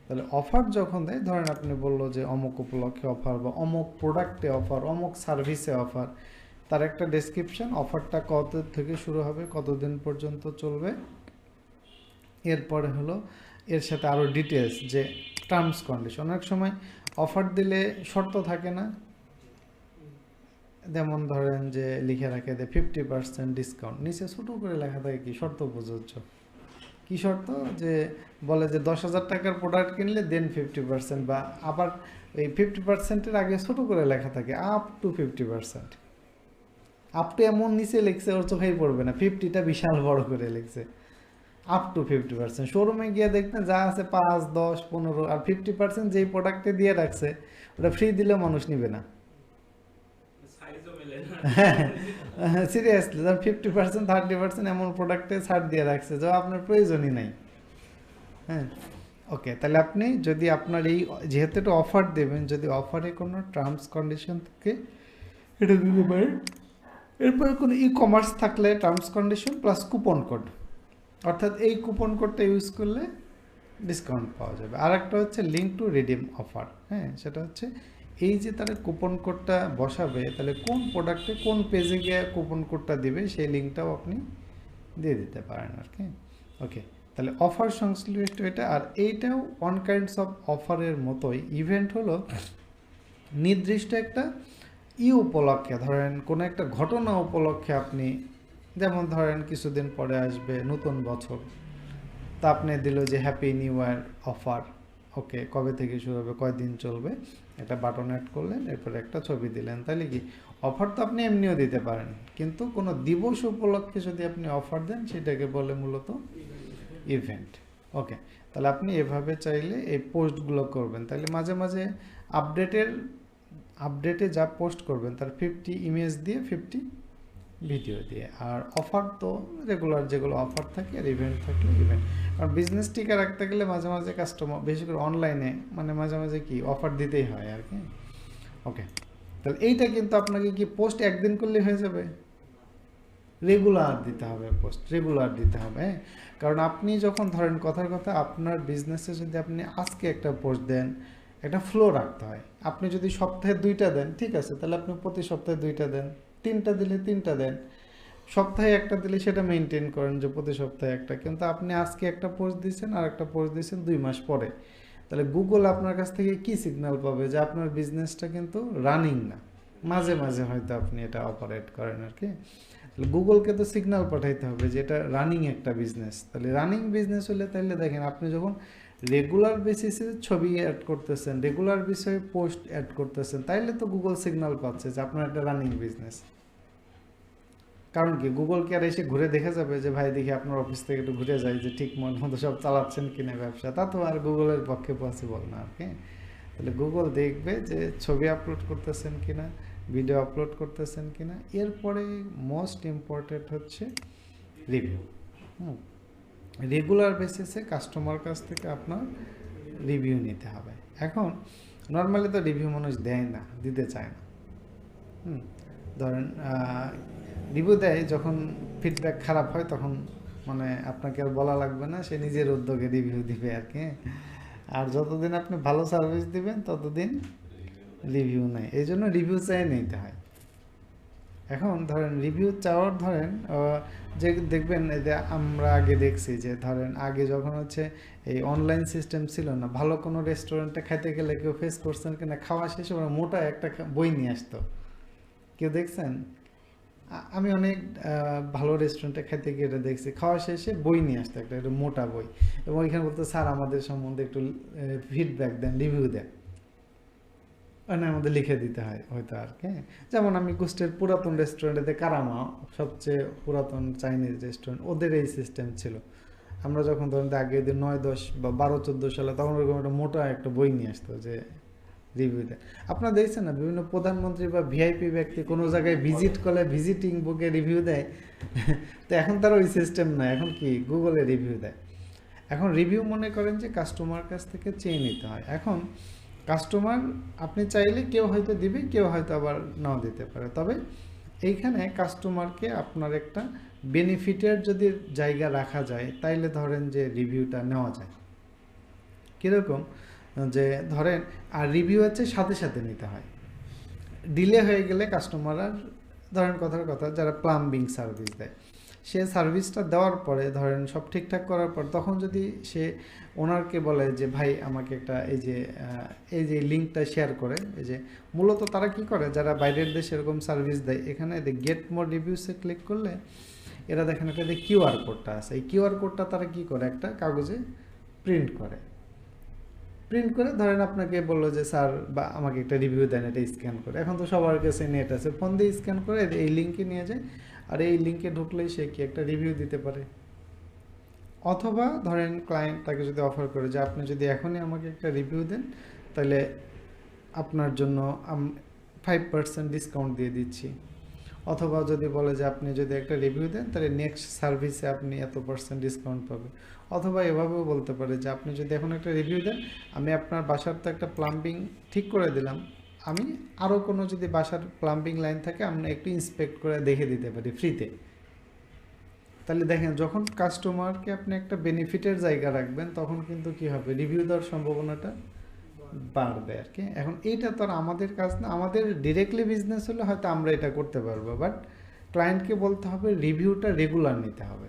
তাহলে অফার যখন দেয়, ধরেন আপনি বললো যে অমুক উপলক্ষে অফার, বা অমুক প্রোডাক্টে অফার, অমুক সার্ভিসে অফার, তার একটা ডেসক্রিপশন, অফারটা কত থেকে শুরু হবে, কতদিন পর্যন্ত চলবে, এরপরে হলো এর সাথে আরও ডিটেলস, যে টার্মস কন্ডিশন। অনেক সময় অফার দিলে শর্ত থাকে না, যেমন ধরেন যে লিখে রাখে যে 50% ডিসকাউন্ট, নিচে ছোটো করে লেখা থাকে কি শর্ত প্রযোজ্য, কি শর্ত, যে বলে যে 10,000 টাকার প্রোডাক্ট কিনলে দেন 50%, বা আবার এই 50%-এর আগে ছোট করে লেখা থাকে আপ টু 50%। আপ টু এমন নিচে লিখছে ওর চোখেই পড়বে না, 50টা বিশাল বড় করে লিখছে, আপ টু 50%। শোরুমে গিয়ে দেখবেন যা আছে 5, 10, 15, আর 50% যেই প্রোডাক্টে দিয়ে রাখছে ওটা ফ্রি দিলেও মানুষ নিবে না। হ্যাঁ সিরিয়াসলি, ধর 50%, 30% এমন প্রোডাক্টে ছাড় দিয়ে রাখছে যা আপনার প্রয়োজনই নাই। হ্যাঁ, ওকে, তাহলে আপনি যদি আপনার এই, যেহেতু এটা অফার দেবেন, যদি অফারে কোনো টার্মস কন্ডিশন থাকে এটা দিতে পারেন। এরপরে কোনো ই কমার্স থাকলে terms condition plus coupon code, অর্থাৎ এই কুপন কোডটা ইউজ করলে ডিসকাউন্ট পাওয়া যাবে। আর একটা হচ্ছে লিঙ্ক টু রিডিম অফার। হ্যাঁ, সেটা হচ্ছে এই যে তারা কুপন কোডটা বসাবে, তাহলে কোন প্রোডাক্টে কোন পেজে গিয়ে কুপন কোডটা দিবে সেই লিঙ্কটাও আপনি দিয়ে দিতে পারেন আর কি। ওকে, তাহলে অফার সংশ্লিষ্ট এটা। আর এইটাও ওয়ান কাইন্ডস অফ অফারের মতোই। ইভেন্ট হলো নির্দিষ্ট একটা উপলক্ষে, ধরেন কোনো একটা ঘটনা উপলক্ষে আপনি, যেমন ধরেন কিছুদিন পরে আসবে নতুন বছর, তা আপনি দিল যে হ্যাপি নিউ ইয়ার অফার। ওকে, কবে থেকে শুরু হবে, কয়দিন চলবে, একটা বাটন অ্যাড করলেন, এরপরে একটা ছবি দিলেন। তাহলে কি অফার তো আপনি এমনিও দিতে পারেন, কিন্তু কোনো দিবস উপলক্ষে যদি আপনি অফার দেন সেটাকে বলে মূলত ইভেন্ট। ওকে, তাহলে আপনি এভাবে চাইলে এই পোস্টগুলো করবেন। তাহলে মাঝে মাঝে আপডেটে যা পোস্ট করবেন তার 50 ইমেজ দিয়ে 50 ভিডিও দিয়ে। আর অফার তো রেগুলার যেগুলো অফার থাকে, আর ইভেন্ট থাকলে ইভেন্ট। কারণ বিজনেস টিকে রাখতে গেলে মাঝে মাঝে কাস্টমার, বেশি করে অনলাইনে, মানে মাঝে মাঝে কি অফার দিতেই হয় আর কি। ওকে, তাহলে এইটা কিন্তু আপনাকে কি পোস্ট একদিন করলে হয়ে যাবে, রেগুলার দিতে হবে, পোস্ট রেগুলার দিতে হবে। কারণ আপনি যখন ধরেন কথার কথা আপনার বিজনেসে যদি আপনি আজকে একটা পোস্ট দেন, একটা ফ্লো রাখতে হয়। আপনি যদি সপ্তাহে 2টা দেন, ঠিক আছে, তাহলে আপনি প্রতি সপ্তাহে 2টা দেন, 3টা দিলে 3টা দেন, সপ্তাহে একটা দিলে সেটা মেনটেন করেন যে প্রতি সপ্তাহে একটা। কিন্তু আপনি আজকে একটা পোস্ট দিয়েছেন আর একটা পোস্ট দিয়েছেন 2 মাস পরে, তাহলে গুগল আপনার কাছ থেকে কি সিগন্যাল পাবে যে আপনার বিজনেসটা কিন্তু রানিং না, মাঝে মাঝে হয়তো আপনি এটা অপারেট করেন আর কি। গুগলকে তো সিগন্যাল পাঠাইতে হবে যে এটা রানিং একটা বিজনেস। তাহলে রানিং বিজনেস হলে তাহলে দেখেন আপনি যখন রেগুলার বেসিসে ছবি অ্যাড করতেছেন, রেগুলার বিষয়ে পোস্ট অ্যাড করতেছেন, তাইলে তো গুগল সিগন্যাল পাচ্ছে যে আপনার একটা রানিং বিজনেস। কারণ কি গুগল কি আর এসে ঘুরে দেখে যাবে যে ভাই দেখি আপনার অফিস থেকে একটু ঘুরে যায় যে ঠিক মতো সব চালাচ্ছেন কিনা ব্যবসা, তা তো আর গুগলের পক্ষে পসিবল না আর কি। তাহলে গুগল দেখবে যে ছবি আপলোড করতেছেন কিনা, ভিডিও আপলোড করতেছেন কিনা। এরপরে মোস্ট ইম্পর্টেন্ট হচ্ছে রিভিউ। রেগুলার বেসিসে কাস্টমার কাছ থেকে আপনার রিভিউ নিতে হবে। এখন নর্মালি তো রিভিউ মানুষ দেয় না, দিতে চায় না। ধরেন রিভিউ দেয় যখন ফিডব্যাক খারাপ হয়, তখন মানে আপনাকে আর বলা লাগবে না, সে নিজের উদ্যোগে রিভিউ দিবে আর কি। আর যতদিন আপনি ভালো সার্ভিস দিবেন ততদিন রিভিউ নেই, এই জন্য রিভিউ চাই নিতে হয়। এখন ধরেন রিভিউ চাওয়ার, ধরেন যে দেখবেন যে আমরা আগে দেখছি যে ধরেন আগে যখন হচ্ছে এই অনলাইন সিস্টেম ছিল না, ভালো কোনো রেস্টুরেন্টে খাইতে গেলে কেউ ফেস করছেন কিনা, খাওয়া শেষে ওরা মোটা একটা বই নিয়ে আসতো, কেউ দেখছেন? আমি অনেক ভালো রেস্টুরেন্টে খাইতে গিয়ে এটা দেখছি, খাওয়া শেষে বই নিয়ে আসতো একটা মোটা বই, এবং এখানে বলতো স্যার আমাদের সম্বন্ধে একটু ফিডব্যাক দেন, রিভিউ দেন, মানে আমাদের লিখে দিতে হয় হয়তো আর কি। যেমন আমি কুষ্টের পুরাতন রেস্টুরেন্টে কারামা, সবচেয়ে পুরাতন চাইনিজ রেস্টুরেন্ট, ওদের এই সিস্টেম ছিল। আমরা যখন ধরেন আগে 9, 10 বা 12, 14 সালে, তখন ওরকম একটা মোটা একটা বই নিয়ে আসতো যে রিভিউ দেয়। আপনারা দেখছেন না বিভিন্ন প্রধানমন্ত্রী বা ভিআইপি ব্যক্তি কোনো জায়গায় ভিজিট করলে ভিজিটিং বুকে রিভিউ দেয়। তো এখন তার ওই সিস্টেম না, এখন কি গুগলে রিভিউ দেয়। এখন রিভিউ মনে করেন যে কাস্টমার কাছ থেকে চেয়ে নিতে হয়। এখন কাস্টমার আপনি চাইলে কেউ হয়তো দিবে, কেউ হয়তো আবার নাও দিতে পারে, তবে এইখানে কাস্টমারকে আপনার একটা বেনিফিটের যদি জায়গা রাখা যায়, তাইলে ধরেন যে রিভিউটা নেওয়া যায়। কীরকম, যে ধরেন আর রিভিউ হচ্ছে সাথে সাথে নিতে হয়, ডিলে হয়ে গেলে কাস্টমার আর, ধরেন কথার কথা যারা প্লাম্বিং সার্ভিস দেয়, সে সার্ভিসটা দেওয়ার পরে ধরেন সব ঠিকঠাক করার পর, তখন যদি সে ওনারকে বলে যে ভাই আমাকে একটা এই যে লিঙ্কটা শেয়ার করে, এই যে মূলত তারা কি করে, যারা বাইরের দেশে এরকম সার্ভিস দেয়, এখানে গেট মোর রিভিউসে ক্লিক করলে এরা দেখেন একটা যে কিউআর কোডটা আছে, এই কিউআর কোডটা তারা কি করে, একটা কাগজে প্রিন্ট করে ধরেন আপনাকে বললো যে স্যার বা আমাকে একটা রিভিউ দেন, এটা স্ক্যান করে। এখন তো সবার কাছে নেট আছে, ফোন দিয়ে স্ক্যান করে এই লিঙ্কে নিয়ে যায়, আর এই লিঙ্কে ঢুকলেই সে কি একটা রিভিউ দিতে পারে। অথবা ধরেন ক্লায়েন্ট তাকে যদি অফার করে যে আপনি যদি এখনই আমাকে একটা রিভিউ দেন তাহলে আপনার জন্য 5% ডিসকাউন্ট দিয়ে দিচ্ছি। অথবা যদি বলে যে আপনি যদি একটা রিভিউ দেন তাহলে নেক্সট সার্ভিসে আপনি এত % ডিসকাউন্ট পাবেন। অথবা এভাবেও বলতে পারে যে আপনি যদি এখন একটা রিভিউ দেন, আমি আপনার বাসার তো একটা প্লাম্বিং ঠিক করে দিলাম, আমি আরও কোনো যদি বাসার প্লাম্বিং লাইন থাকে আমরা একটু ইন্সপেক্ট করে দেখে দিতে পারি ফ্রিতে। তাহলে দেখেন যখন কাস্টমারকে আপনি একটা বেনিফিটের জায়গা রাখবেন তখন কিন্তু কি হবে, রিভিউ দেওয়ার সম্ভাবনাটা বাড়বে আর কি। এখন এইটা তো আর আমাদের কাজ না, আমাদের ডিরেক্টলি বিজনেস হলে হয়তো আমরা এটা করতে পারবো, বাট ক্লায়েন্টকে বলতে হবে রিভিউটা রেগুলার নিতে হবে।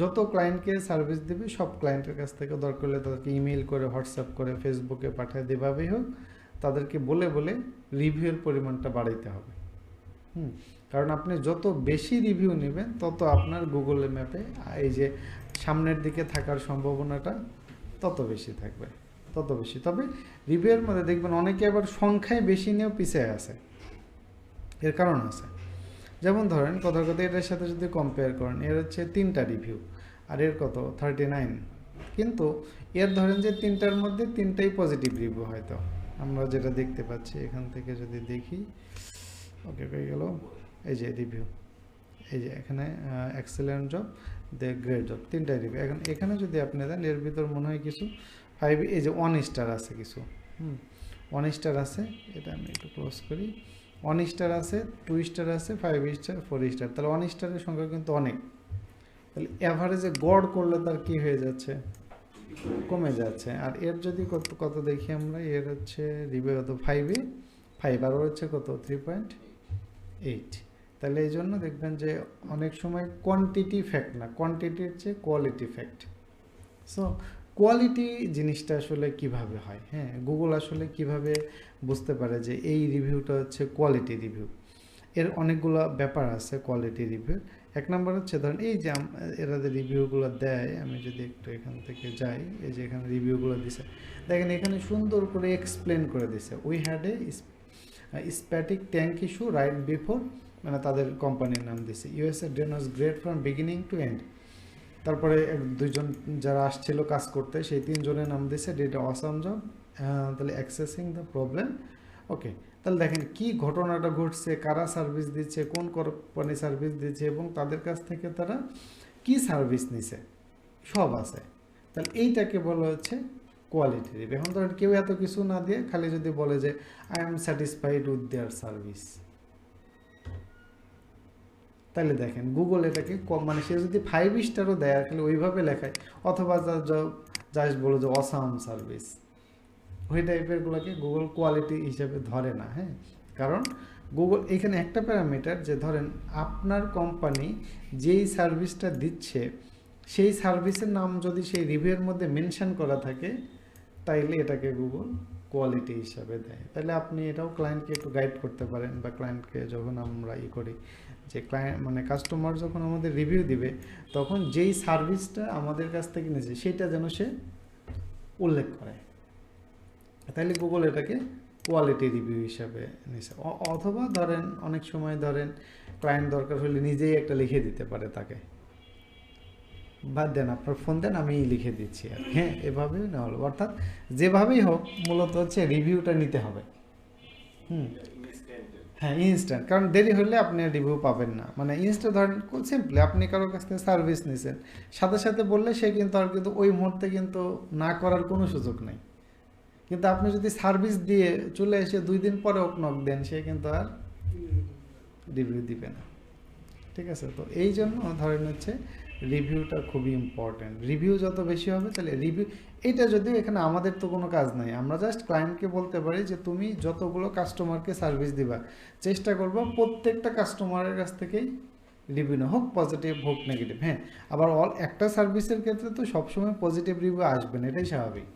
যত ক্লায়েন্টকে সার্ভিস দেবে সব ক্লায়েন্টের কাছ থেকে দরকার হলে তাদেরকে ইমেল করে, হোয়াটসঅ্যাপ করে, ফেসবুকে পাঠিয়ে দেভাবেই হোক তাদেরকে বলে বলে রিভিউয়ের পরিমাণটা বাড়াইতে হবে। কারণ আপনি যত বেশি রিভিউ নেবেন তত আপনার গুগল ম্যাপে এই যে সামনের দিকে থাকার সম্ভাবনাটা তত বেশি থাকবে, তত বেশি। তবে রিভিউয়ের মধ্যে দেখবেন অনেকে আবার সংখ্যায় বেশি নিয়েও পিছিয়ে আছে, এর কারণ আছে। যেমন ধরেন কথার কথা এটার সাথে যদি কম্পেয়ার করেন, এর হচ্ছে 3টা রিভিউ আর এর কত 39, কিন্তু এর ধরেন যে 3টার মধ্যে 3টাই পজিটিভ রিভিউ হয়তো, আমরা যেটা দেখতে পাচ্ছি এখান থেকে যদি দেখি, ওকে হয়ে গেল এই যে রিভিউ, এই যে এখানে excellent job, the great job, 3টাই রিভিউ। এখন এখানে যদি আপনি দেন এর ভিতর মনে হয় কিছু 5, এই যে 1 স্টার আছে কিছু, 1 স্টার আছে, এটা আমি একটু ক্লোজ করি, 1 স্টার আছে, 2 স্টার আছে, 5 স্টার, 4 স্টার, তাহলে 1 স্টারের সংখ্যা কিন্তু অনেক। তাহলে অ্যাভারেজে গড় করলে তার কি হয়ে যাচ্ছে, কমে যাচ্ছে। আর এর যদি কত কত দেখি আমরা, এর হচ্ছে রিভিউ কত 5 আর ওর হচ্ছে কত 3.8। তাহলে এই জন্য দেখবেন যে অনেক সময় কোয়ান্টিটি ফ্যাক্ট না, কোয়ান্টিটির চেয়ে কোয়ালিটি ফ্যাক্ট। সো কোয়ালিটি জিনিসটা আসলে কিভাবে হয়, হ্যাঁ, গুগল আসলে কিভাবে বুঝতে পারে যে এই রিভিউটা হচ্ছে কোয়ালিটি রিভিউ। এর অনেকগুলো ব্যাপার আছে কোয়ালিটি রিভিউ। এক নম্বর হচ্ছে ধরেন এই যে এরা যে রিভিউগুলো দেয়, আমি যদি একটু এখান থেকে যাই, এই যে এখানে রিভিউগুলো দিছে, দেখেন এখানে সুন্দর করে এক্সপ্লেন করে দিছে, we had a septic tank issue right before, মানে তাদের কোম্পানির নাম দিছে, USA drain was great from beginning to end. তারপরে দুইজন যারা আসছিল কাজ করতে সেই 3 জনের নাম দিছে, ডিড অসাম জব, তাহলে অ্যাক্সেসিং দ্য প্রবলেম। ওকে, তাহলে দেখেন কি ঘটনাটা ঘটছে, কারা সার্ভিস দিচ্ছে, কোন কোম্পানি সার্ভিস দিচ্ছে এবং তাদের কাছ থেকে তারা কি সার্ভিস নিছে সব আছে। তাহলে এইটাকে বলা হচ্ছে কোয়ালিটি রিভিউ। এখন ধরেন কেউ এত কিছু না দিয়ে খালি যদি বলে যে I am satisfied with their service, তাহলে দেখেন গুগল এটাকে মানে সে যদি 5 স্টারও দেয় আর খালি ওইভাবে লেখায়, অথবা জাস্ট বলো যে অসাম সার্ভিস, ওই টাইপেরগুলোকে গুগল কোয়ালিটি হিসেবে ধরে না। হ্যাঁ, কারণ গুগল এখানে একটা প্যারামিটার যে ধরেন আপনার কোম্পানি যেই সার্ভিসটা দিচ্ছে সেই সার্ভিসের নাম যদি সেই রিভিউয়ের মধ্যে মেনশন করা থাকে তাইলে এটাকে গুগল কোয়ালিটি হিসাবে দেয়। তাহলে আপনি এটাও ক্লায়েন্টকে একটু গাইড করতে পারেন, বা ক্লায়েন্টকে যখন আমরা করি যে ক্লায়েন্ট মানে কাস্টমার যখন আমাদের রিভিউ দিবে তখন যেই সার্ভিসটা আমাদের কাছ থেকে নিয়েছে সেটা যেন সে উল্লেখ করে, তাহলে গুগল এটাকে কোয়ালিটি রিভিউ হিসাবে নিছে। অথবা ধরেন অনেক সময় ধরেন ক্লায়েন্ট দরকার হলে নিজেই একটা লিখে দিতে পারে তাকে, বাদ দেন আপনার ফোন দেন আমি লিখে দিচ্ছি আর, হ্যাঁ, এভাবেই নেওয়া হলো। অর্থাৎ যেভাবেই হোক মূলত হচ্ছে রিভিউটা নিতে হবে। হ্যাঁ, ইনস্ট্যান্ট, কারণ দেরি হলে আপনি রিভিউ পাবেন না। মানে ইনস্ট্যান্ট ধরেন সিম্পলি আপনি কারোর কাছ থেকে সার্ভিস নিছেন, সাথে সাথে বললে সে কিন্তু আর কিন্তু ওই মুহূর্তে কিন্তু না করার কোনো সুযোগ নেই। কিন্তু আপনি যদি সার্ভিস দিয়ে চলে এসে 2 দিন পরে নক দেন, সে কিন্তু আর রিভিউ দিবে না। ঠিক আছে, তো এই জন্য ধরেন হচ্ছে রিভিউটা খুবই ইম্পর্ট্যান্ট। রিভিউ যত বেশি হবে তাহলে রিভিউ, এটা যদিও এখানে আমাদের তো কোনো কাজ নাই, আমরা জাস্ট ক্লায়েন্টকে বলতে পারি যে তুমি যতগুলো কাস্টমারকে সার্ভিস দিবা চেষ্টা করবো প্রত্যেকটা কাস্টমারের কাছ থেকেই রিভিউ না, হোক পজিটিভ হোক নেগেটিভ। হ্যাঁ, আবার একটা সার্ভিসের ক্ষেত্রে তো সবসময় পজিটিভ রিভিউ আসবে না, এটাই স্বাভাবিক,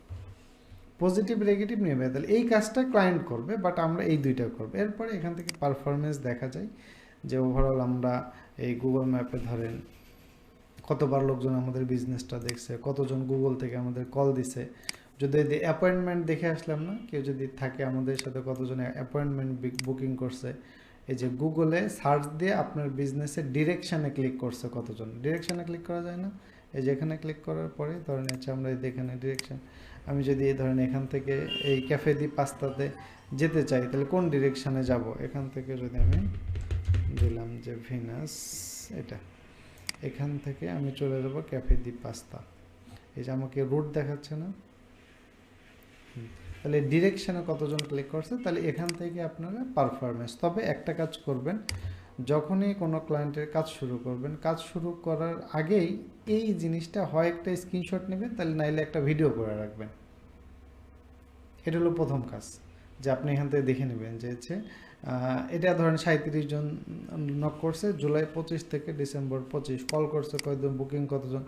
পজিটিভ নেগেটিভ নেবে। তাহলে এই কাজটা ক্লায়েন্ট করবে, বাট আমরা এই দুইটা করবো। এরপরে এখান থেকে পারফরমেন্স দেখা যায় যে ওভারঅল আমরা এই গুগল ম্যাপে ধরেন কতবার লোকজন আমাদের বিজনেসটা দেখছে, কতজন গুগল থেকে আমাদের কল দিছে, যদি অ্যাপয়েন্টমেন্ট দেখে আসলাম না, কেউ যদি থাকে আমাদের সাথে কতজন অ্যাপয়েন্টমেন্ট বুকিং করছে, এই যে গুগলে সার্চ দিয়ে আপনার বিজনেসের ডিরেকশানে ক্লিক করছে কতজন, ডিরেকশানে ক্লিক করা যায় না, এই যে এখানে ক্লিক করার পরে ধরেন হচ্ছে আমরা এখানে ডিরেকশান, আমি যদি এই ধরেন এখান থেকে এই ক্যাফে দি পাস্তাতে যেতে চাই তাহলে কোন ডিরেকশানে যাব, এখান থেকে যদি আমি দিলাম যে ভিনাস, এটা এখান থেকে আমি চলে যাব ক্যাফে দি পাস্তা, এই যে আমাকে রুট দেখাচ্ছে না, তাহলে ডিরেকশানে কতজন ক্লিক করছে, তাহলে এখান থেকে আপনারা পারফরমেন্স। তবে একটা কাজ করবেন, যখনই কোনো ক্লায়েন্টের কাজ শুরু করবেন, কাজ শুরু করার আগেই এই জিনিসটা হয় একটা স্ক্রিনশট নেবেন, তাহলে নাইলে একটা ভিডিও করে রাখবেন। এটা হলো প্রথম কাজ, যে আপনি এখান থেকে দেখে নেবেন যে হচ্ছে এটা ধরেন 37 জন নক করছে জুলাই 25 থেকে ডিসেম্বর 25, কল করছে কয়জন, বুকিং কতজন।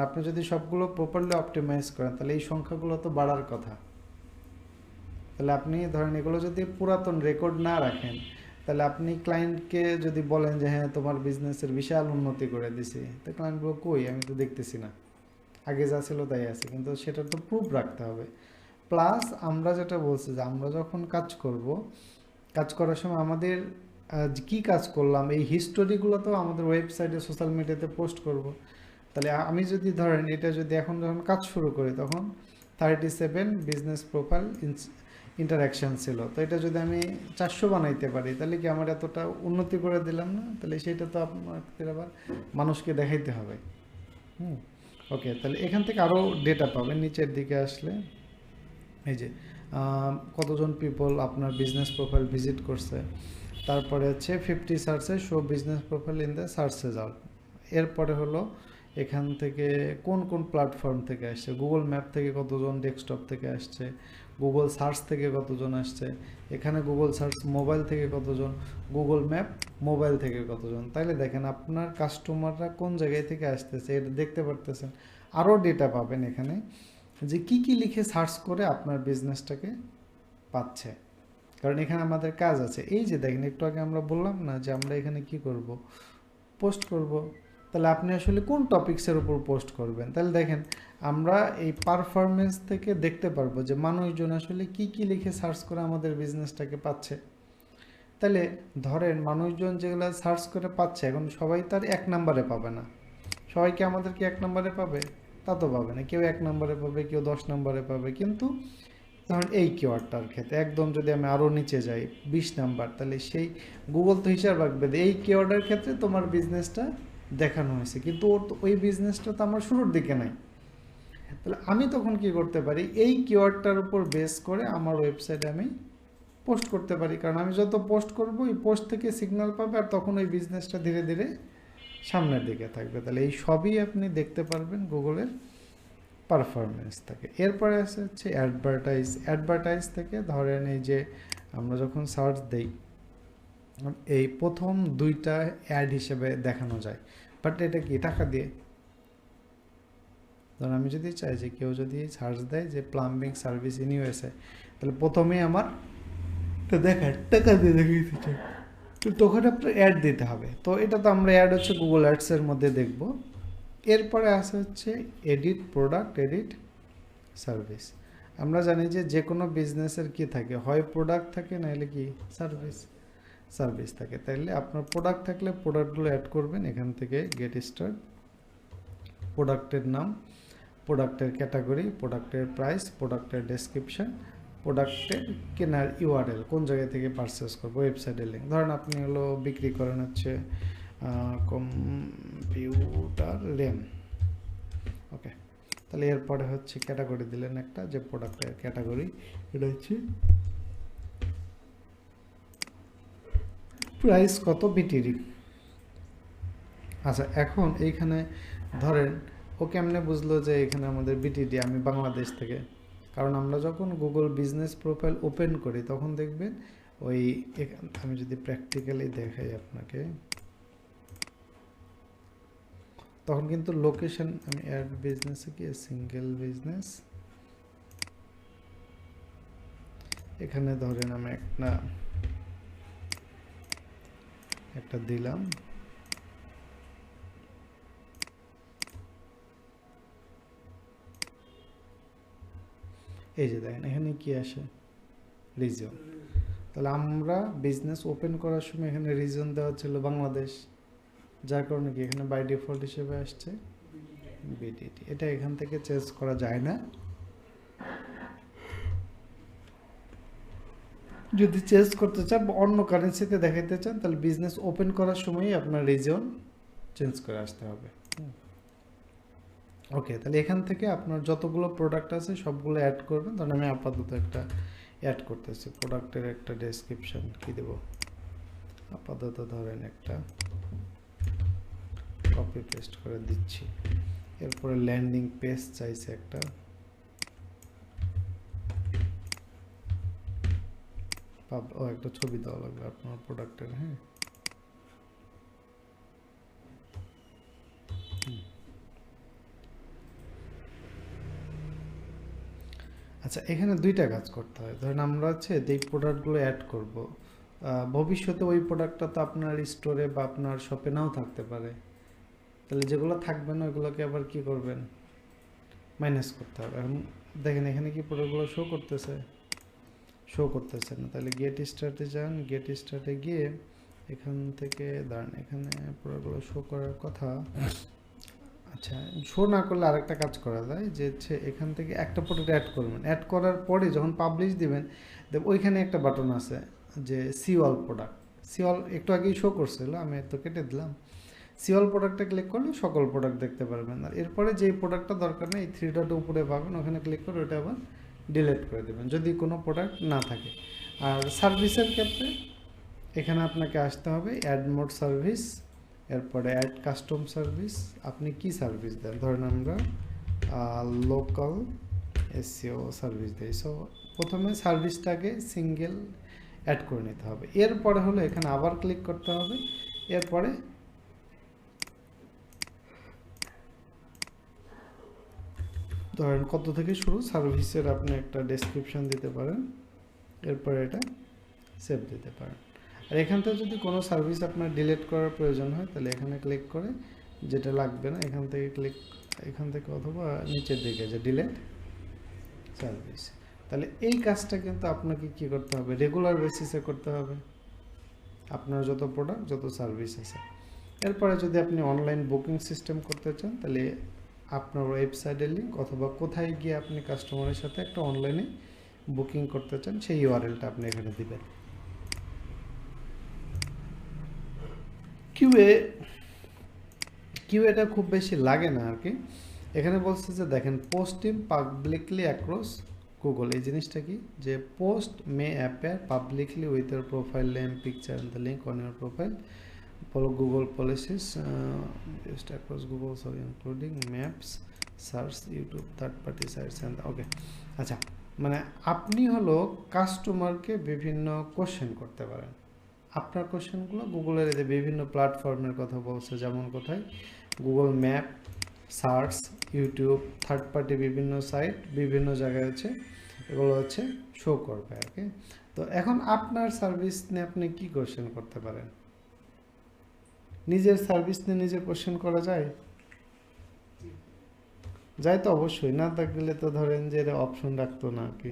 আপনি যদি সবগুলো প্রপারলি অপটিমাইজ করেন তাহলে এই সংখ্যাগুলো তো বাড়ার কথা। তাহলে আপনি ধরেন এগুলো যদি পুরাতন রেকর্ড না রাখেন, তাহলে আপনি ক্লায়েন্টকে যদি বলেন যে হ্যাঁ তোমার বিজনেসের বিশাল উন্নতি করে দিছি, তো ক্লায়েন্ট বলবো কই, আমি তো দেখতেছি না, আগে যা ছিল তাই আছে, কিন্তু সেটা তো প্রুফ রাখতে হবে। প্লাস আমরা যেটা বলছি যে আমরা যখন কাজ করব, কাজ করার সময় আমাদের কি কাজ করলাম এই হিস্টোরিগুলো তো আমাদের ওয়েবসাইটে সোশ্যাল মিডিয়াতে পোস্ট করব। তাহলে আমি যদি ধরেন এটা যদি এখন যখন কাজ শুরু করি তখন 37 বিজনেস প্রোফাইল ইন্টারাকশান ছিল, তো এটা যদি আমি 400 বানাইতে পারি তাহলে কি আমার এতটা উন্নতি করে দিলাম না? তাহলে সেটা তো আপনাদের আবার মানুষকে দেখাইতে হবে। ওকে, তাহলে এখান থেকে আরও ডেটা পাবেন নিচের দিকে আসলে, এই যে কতজন পিপল আপনার বিজনেস প্রোফাইল ভিজিট করছে, তারপরে হচ্ছে 50 সার্চে show business profile in the search result. এরপরে হলো এখান থেকে কোন কোন প্ল্যাটফর্ম থেকে আসছে, গুগল ম্যাপ থেকে কতজন ডেস্কটপ থেকে আসছে, গুগল সার্চ থেকে কতজন আসছে, এখানে গুগল সার্চ মোবাইল থেকে কতজন, গুগল ম্যাপ মোবাইল থেকে কতজন। তাইলে দেখেন আপনার কাস্টমাররা কোন জায়গায় থেকে আসতেছে এটা দেখতে পারতেছেন। আরও ডেটা পাবেন এখানে যে কি কি লিখে সার্চ করে আপনার বিজনেসটাকে পাচ্ছে, কারণ এখানে আমাদের কাজ আছে। এই যে দেখেন একটু আগে আমরা বললাম না যে আমরা এখানে কি করব, পোস্ট করব। তাহলে আপনি আসলে কোন টপিক্সের উপর পোস্ট করবেন, তাহলে দেখেন আমরা এই পারফরমেন্স থেকে দেখতে পারবো যে মানুষজন আসলে কি কি লিখে সার্চ করে আমাদের বিজনেসটাকে পাচ্ছে। তাহলে ধরেন মানুষজন যেগুলো সার্চ করে পাচ্ছে, এখন সবাই তার 1 নম্বরে পাবে না, সবাই কি আমাদেরকে 1 নম্বরে পাবে? তা তো পাবে না, কেউ 1 নম্বরে পাবে, কেউ 10 নম্বরে পাবে। কিন্তু ধরুন এই কিওয়ার্ডটার ক্ষেত্রে একদম যদি আমি আরও নিচে যাই 20 নাম্বার, তাহলে সেই গুগল তো হিসাব রাখবে এই কিওয়ার্ডের ক্ষেত্রে তোমার বিজনেসটা দেখানো হয়েছে, কিন্তু ওই বিজনেসটা তো আমার শুরুর দিকে নাই। তাহলে আমি তখন কি করতে পারি, এই কিওয়ার্ডটার উপর বেস করে আমার ওয়েবসাইটে আমি পোস্ট করতে পারি, কারণ আমি যত পোস্ট করব এই পোস্ট থেকে সিগন্যাল পাবে, আর তখন ওই বিজনেসটা ধীরে ধীরে সামনের দিকে থাকবে। তাহলে এই সবই আপনি দেখতে পারবেন গুগলের পারফরমেন্স থেকে। এরপরে আছে হচ্ছে অ্যাডভার্টাইজ থেকে ধরেন এই যে আমরা যখন সার্চ দেই এই প্রথম 2টা অ্যাড হিসেবে দেখানো যায়, বাট এটা কি টাকা দিয়ে। ধরুন আমি যদি চাই যে কেউ যদি সার্চ দেয় যে প্লাম্বিং সার্ভিস ইন ইউএসএ, তাহলে প্রথমেই আমার দেখায় টাকা দিয়ে দেখাইতে চাই, তো তখন আপনার অ্যাড দিতে হবে। তো এটা তো আমরা অ্যাড হচ্ছে গুগল অ্যাডসের মধ্যে দেখব। এরপরে আসে হচ্ছে এডিট প্রোডাক্ট, এডিট সার্ভিস। আমরা জানি যে যে কোনো বিজনেসের কি থাকে, হয় প্রোডাক্ট থাকে নাহলে কি সার্ভিস থাকে। তাইলে আপনার প্রোডাক্ট থাকলে প্রোডাক্টগুলো অ্যাড করবেন এখান থেকে গেট স্টার্ট, প্রোডাক্টের নাম, প্রোডাক্টের ক্যাটাগরি, প্রোডাক্টের প্রাইস, প্রোডাক্টের ডেসক্রিপশন, প্রোডাক্টের কেনার ইউআরএল, কোন জায়গা থেকে পারচেস করবো, ওয়েবসাইটের লিঙ্ক। ধরেন আপনি হলো বিক্রি করেন হচ্ছে কম্পিউটার র্যাম, ওকে। তাহলে এরপরে হচ্ছে ক্যাটাগরি দিলেন একটা, যে প্রোডাক্টের ক্যাটাগরি এটা হচ্ছে প্রাইস কত বিটিডি। আচ্ছা, এখন এইখানে ধরেন ও কেমনে বুঝলো যে এখানে আমাদের বিটিডি, আমি বাংলাদেশ থেকে? কারণ আমরা যখন গুগল বিজনেস প্রোফাইল ওপেন করি তখন দেখবেন ওই আমি যদি প্র্যাকটিক্যালি দেখাই আপনাকে, তখন কিন্তু লোকেশন, আমি অ্যাড বিজনেসে কি সিঙ্গেল বিজনেস, এখানে ধরেন আমি একটা দিলাম এই যে দেখেন এখানে কি আসে, রিজন। তাহলে আমরা বিজনেস ওপেন করার সময় এখানে রিজন দেওয়া ছিল বাংলাদেশ, যার কারণে কি এখানে বাই ডিফল্ট হিসেবে আসছে বিডিটি। এটা এখান থেকে চেঞ্জ করা যায় না। যদি চেঞ্জ করতে চান বা অন্য কারেন্সিতে দেখাতে চান তাহলে বিজনেস ওপেন করার সময়ই আপনার রিজন চেঞ্জ করে আসতে হবে। ওকে, তাহলে এখান থেকে আপনার যতগুলো প্রোডাক্ট আছে সবগুলো অ্যাড করবেন। ধরেন আমি আপাতত একটা অ্যাড করতেছি, প্রোডাক্টের একটা ডেসক্রিপশন কি দেব, আপাতত ধরেন একটা কপি পেস্ট করে দিচ্ছি। এরপরে ল্যান্ডিং পেজ চাইছে একটা, একটা ছবি দেওয়া লাগবে আপনার প্রোডাক্টের। হ্যাঁ, আচ্ছা এখানে দুইটা কাজ করতে হয়। ধরেন আমরা হচ্ছে এই প্রোডাক্টগুলো অ্যাড করব, ভবিষ্যতে ওই প্রোডাক্টটা তো আপনার স্টোরে বা আপনার শপে নাও থাকতে পারে। তাহলে যেগুলো থাকবে না ওইগুলোকে আবার কি করবেন, মাইনাস করতে হবে। এখন দেখেন এখানে কি প্রোডাক্টগুলো শো করতেছে না। তাহলে গেট স্টার্টে যান, গেট স্টার্টে গিয়ে এখান থেকে দাঁড়ান, এখানে প্রোডাক্টগুলো শো করার কথা। আচ্ছা, শো না করলে আরেকটা কাজ করা যায়, যে হচ্ছে এখান থেকে একটা প্রোডাক্ট অ্যাড করবেন, অ্যাড করার পরে যখন পাবলিশ দিবেন ওইখানে একটা বাটন আছে যে see all product. See all একটু আগেই শো করছিল, আমি তো কেটে দিলাম। সি অল প্রোডাক্টে ক্লিক করলে সকল প্রোডাক্ট দেখতে পারবেন। আর এরপরে যে প্রোডাক্টটা দরকার নেই, এই থ্রি ডট উপরে পাবেন, ওখানে ক্লিক করে ওটা আবার ডিলিট করে দেবেন যদি কোনো প্রোডাক্ট না থাকে। আর সার্ভিসের ক্ষেত্রে এখানে আপনাকে আসতে হবে অ্যাড মোড সার্ভিস, এরপরে অ্যাড কাস্টম সার্ভিস। আপনি কি সার্ভিস দেন, ধরেন আমরা লোকাল এসইও সার্ভিস দিই। সো প্রথমে সার্ভিসটাকে সিঙ্গেল অ্যাড করে নিতে হবে। এরপরে হলো এখানে আবার ক্লিক করতে হবে। এরপরে ধরেন কত থেকে শুরু সার্ভিসের আপনি একটা ডেসক্রিপশন দিতে পারেন, এরপরে এটা সেভ দিতে পারেন। আর এখান থেকে যদি কোনো সার্ভিস আপনার ডিলিট করার প্রয়োজন হয় তাহলে এখানে ক্লিক করে যেটা লাগবে না এখান থেকে অথবা নিচের দিকে যে ডিলিট সার্ভিস। তাহলে এই কাজটা কিন্তু আপনাকে কি করতে হবে, রেগুলার বেসিসে করতে হবে আপনার যত প্রোডাক্ট যত সার্ভিস আছে। এরপরে যদি আপনি অনলাইন বুকিং সিস্টেম করতে চান তাহলে আপনার ওয়েবসাইটের লিঙ্ক অথবা কোথায় গিয়ে আপনি কাস্টমারের সাথে একটা অনলাইনে বুকিং করতে চান সেই ইউআরএলটা আপনি এখানে দিবেন। কিউএটা খুব বেশি লাগে না আর কি। এখানে বলছে যে দেখেন পোস্টিং পাবলিকলি অ্যাক্রস গুগল। এই জিনিসটা কি, যে post may appear publicly with your profile name picture and the link on your profile follow Google policies used across Google, so including maps, search, YouTube, third party sites and ওকে। আচ্ছা, মানে আপনি হলো কাস্টমারকে বিভিন্ন কোশ্চেন করতে পারেন। আপনার কোশ্চেনগুলো গুগলের এতে বিভিন্ন প্ল্যাটফর্মের কথা বলছে, যেমন কোথায় Google map, search, YouTube, third party বিভিন্ন সাইট, বিভিন্ন জায়গায় হচ্ছে এগুলো হচ্ছে শো করবে আর কি। তো এখন আপনার সার্ভিস নিয়ে আপনি কি কোশ্চেন করতে পারেন, নিজের সার্ভিস নিয়ে নিজে কোশ্চেন করা যায়? যায় তো অবশ্যই, না থাকলে তো ধরেন যে অপশন রাখতো না আর কি।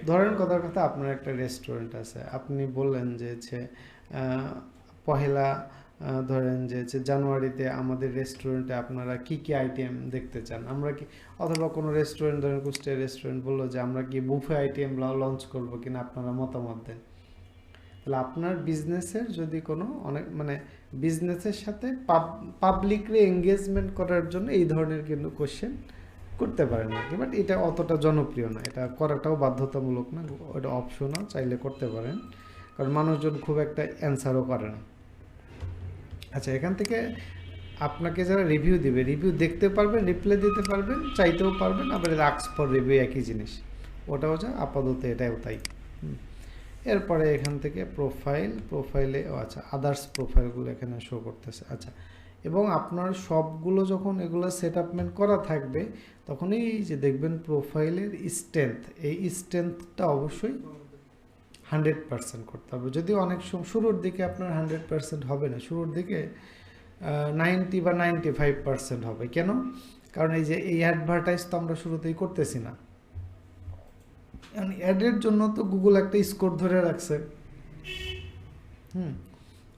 ধরেন কথার কথা আপনার একটা রেস্টুরেন্ট আছে, আপনি বললেন যে পহেলা ধরেন যে জানুয়ারিতে আমাদের রেস্টুরেন্টে আপনারা কি কি আইটেম দেখতে চান, আমরা কি, অথবা কোনো রেস্টুরেন্ট ধরেন কুষ্টিয়া রেস্টুরেন্ট বললো যে আমরা কি বুফে আইটেম লঞ্চ করবো কিনা, আপনারা মতামত দেন। তাহলে আপনার বিজনেসের যদি কোনো অনেক মানে বিজনেসের সাথে পাবলিকলি এঙ্গেজমেন্ট করার জন্য এই ধরনের কিন্তু কোশ্চেন করতে পারেন আর কি। বাট এটা অতটা জনপ্রিয় না, এটা করাটাও বাধ্যতামূলক না, ওটা অপশনাল, চাইলে করতে পারেন, কারণ মানুষজন খুব একটা অ্যান্সারও করে না। আচ্ছা, এখান থেকে আপনাকে যারা রিভিউ দিবে, রিভিউ দেখতে পারবেন, রিপ্লাই দিতে পারবেন, চাইতেও পারবেন, আবার আস্ক ফর রিভিউ একই জিনিস, ওটাও যা আপাতত এটাও তাই। এরপরে এখান থেকে প্রোফাইলে আচ্ছা আদার্স প্রোফাইলগুলো এখানে শো করতেছে। আচ্ছা, এবং আপনার সবগুলো যখন এগুলো সেটআপমেন্ট করা থাকবে তখন এই যে দেখবেন প্রোফাইলের স্ট্রেংথ, এই স্ট্রেংথটা অবশ্যই 100% করতে হবে। যদি অনেক সময় শুরুর দিকে আপনার 100% হবে না, শুরুর দিকে 90 বা 95% হবে। কেন? কারণ এই যে এই অ্যাডভার্টাইজ তো আমরা শুরুতেই করতেছি না, কারণ অ্যাডের জন্য তো গুগল একটা স্কোর ধরে রাখছে।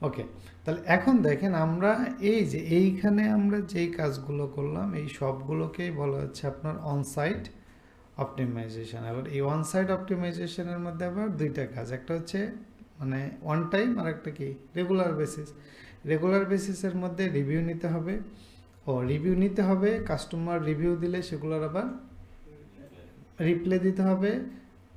ওকে, তাহলে এখন দেখেন আমরা এই যে এইখানে আমরা যেই কাজগুলো করলাম এই সবগুলোকেই বলা হচ্ছে আপনার অনসাইট অপটিমাইজেশন। এবার এই অনসাইট অপটিমাইজেশনের মধ্যে আবার দুইটা কাজ, একটা হচ্ছে মানে ওয়ান টাইম আর একটা কি রেগুলার বেসিস। রেগুলার বেসিসের মধ্যে রিভিউ নিতে হবে, রিভিউ নিতে হবে, কাস্টমার রিভিউ দিলে সেগুলোর আবার রিপ্লাই দিতে হবে।